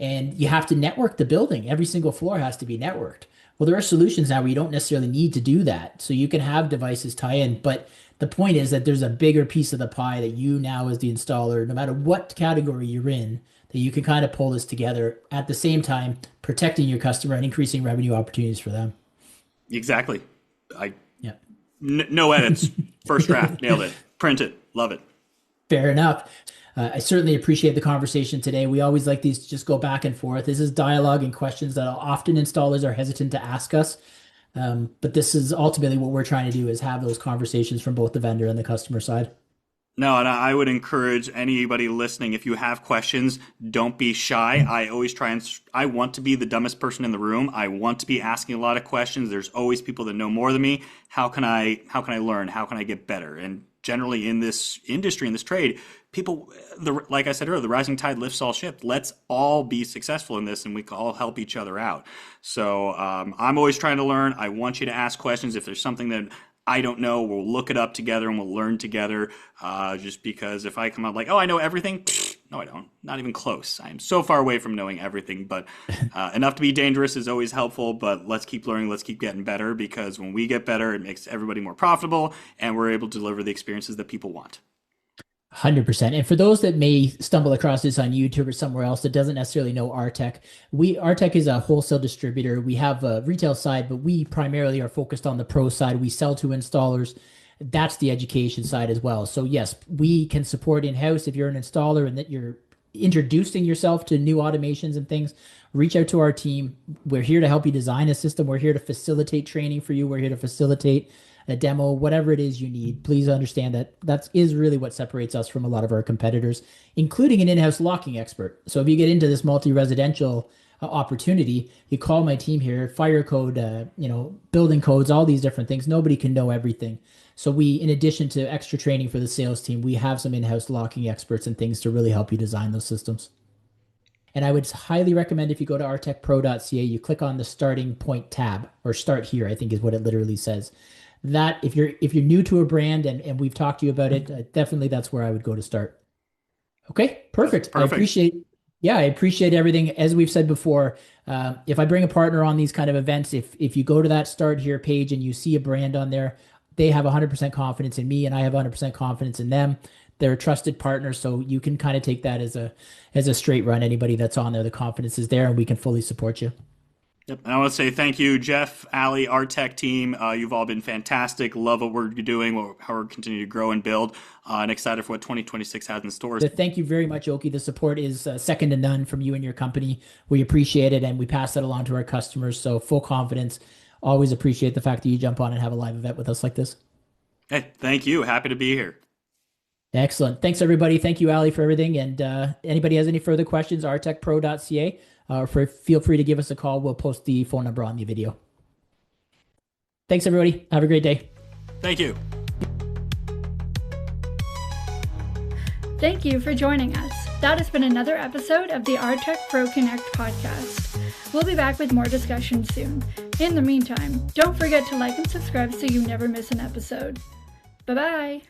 C: And you have to network the building. Every single floor has to be networked. Well, there are solutions now where you don't necessarily need to do that. So you can have devices tie in, but the point is that there's a bigger piece of the pie that you now, as the installer, no matter what category you're in, that you can kind of pull this together at the same time, protecting your customer and increasing revenue opportunities for them.
A: Exactly. No edits. First draft. Nailed it. Print it. Love it.
C: Fair enough. I certainly appreciate the conversation today. We always like these to just go back and forth. This is dialogue and questions that often installers are hesitant to ask us. But this is ultimately what we're trying to do, is have those conversations from both the vendor and the customer side.
A: No, and I would encourage anybody listening, if you have questions, don't be shy. I always I want to be the dumbest person in the room. I want to be asking a lot of questions. There's always people that know more than me. How can I learn? How can I get better? And generally in this industry, in this trade, people, like I said earlier, the rising tide lifts all ships. Let's all be successful in this, and we can all help each other out. So I'm always trying to learn. I want you to ask questions. If there's something that I don't know. We'll look it up together and we'll learn together. Just because if I come out like, oh, I know everything. No, I don't. Not even close. I am so far away from knowing everything, but enough to be dangerous is always helpful. But let's keep learning. Let's keep getting better, because when we get better, it makes everybody more profitable and we're able to deliver the experiences that people want.
C: 100%. And for those that may stumble across this on YouTube or somewhere else that doesn't necessarily know Aartech, Aartech is a wholesale distributor. We have a retail side, but we primarily are focused on the pro side. We sell to installers. That's the education side as well. So yes, we can support in-house if you're an installer and that you're introducing yourself to new automations and things. Reach out to our team. We're here to help you design a system. We're here to facilitate training for you. We're here to facilitate a demo, whatever it is you need. Please understand that is really what separates us from a lot of our competitors, including an in-house locking expert. So if you get into this multi-residential opportunity, you call my team here, fire code, building codes, all these different things. Nobody can know everything. So we, in addition to extra training for the sales team, we have some in-house locking experts and things to really help you design those systems. And I would highly recommend, if you go to aartechpro.ca, you click on the starting point tab, or start here, I think is what it literally says. That if you're new to a brand and we've talked to you about it, definitely that's where I would go to start. Okay, perfect. I appreciate everything. As we've said before, if I bring a partner on these kind of events, if you go to that start here page and you see a brand on there, they have 100% confidence in me and I have 100% confidence in them. They're a trusted partner, so you can kind of take that as a straight run. Anybody that's on there, the confidence is there and we can fully support you.
A: Yep. And I want to say thank you, Jeff, Aly, Aartech team. You've all been fantastic. Love what we're doing, how we're continuing to grow and build, and excited for what 2026 has in store.
C: So thank you very much, Oki. The support is second to none from you and your company. We appreciate it, and we pass that along to our customers. So full confidence. Always appreciate the fact that you jump on and have a live event with us like this.
A: Hey, thank you. Happy to be here.
C: Excellent. Thanks, everybody. Thank you, Aly, for everything. And anybody has any further questions, aartechpro.ca. Feel free to give us a call. We'll post the phone number on the video. Thanks, everybody. Have a great day.
A: Thank you.
B: Thank you for joining us. That has been another episode of the Aartech Pro Connect podcast. We'll be back with more discussion soon. In the meantime, don't forget to like and subscribe so you never miss an episode. Bye-bye.